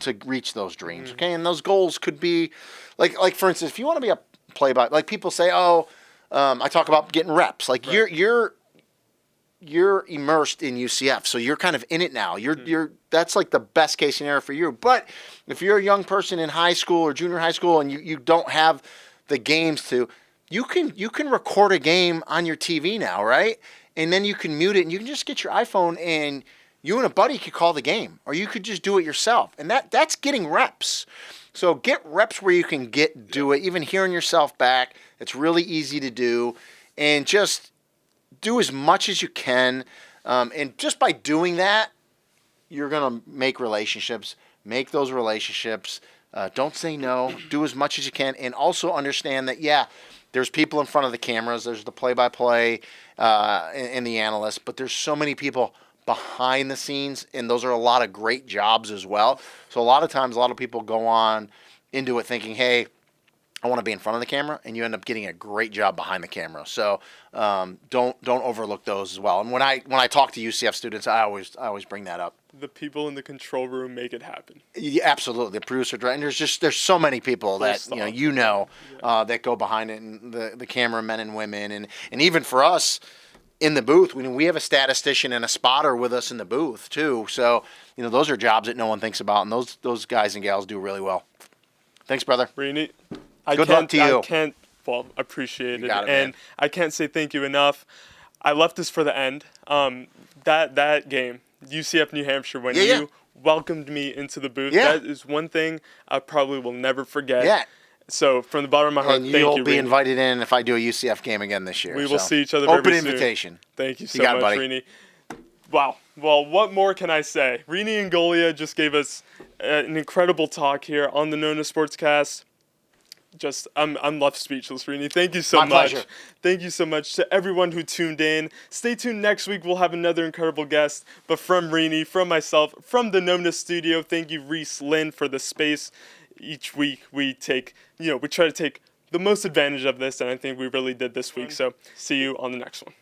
to reach those dreams. Okay, and those goals could be like for instance, if you want to be a play-by, like people say, I talk about getting reps. Like you're immersed in UCF, so you're kind of in it now. You're that's like the best case scenario for you. But if you're a young person in high school or junior high school and you don't have the games to, you can record a game on your TV now, right? And then you can mute it and you can just get your iPhone and you and a buddy could call the game, or you could just do it yourself. And that's getting reps. So get reps where you can do it, even hearing yourself back. It's really easy to do. And just do as much as you can. And just by doing that, you're going to make relationships. Make those relationships. Don't say no. Do as much as you can. And also understand that, there's people in front of the cameras. There's the play-by-play and the analysts. But there's so many people behind the scenes, and those are a lot of great jobs as well. So a lot of times, a lot of people go on into it thinking, hey, I want to be in front of the camera, and you end up getting a great job behind the camera. So don't overlook those as well. And when I talk to UCF students, I always bring that up. The people in the control room make it happen. Yeah, absolutely, the producer, and there's so many people that that go behind it, and the cameramen and women, and even for us in the booth, we have a statistician and a spotter with us in the booth too. So those are jobs that no one thinks about, and those guys and gals do really well. Thanks, brother. Rene, Good luck to you. I can't appreciate it. Got it, and man. I can't say thank you enough. I left this for the end. That game, UCF New Hampshire, when you welcomed me into the booth, that is one thing I probably will never forget. Yeah. So from the bottom of my heart, And thank you, you'll be Rene. invited in if I do a UCF game again this year. We will see each other very Open soon. invitation. Thank you so got it, much, buddy. Rene. Wow. Well, what more can I say? Rene Ingoglia just gave us an incredible talk here on the NONA Sports Cast. I'm left speechless, Rene. Thank you so My much. pleasure. Thank you so much to everyone who tuned in. Stay tuned next week. We'll have another incredible guest. But from Rene, from myself, from the NONA studio, thank you, Reese Lynn, for the space. Each week we try to take the most advantage of this, and I think we really did this week. So see you on the next one.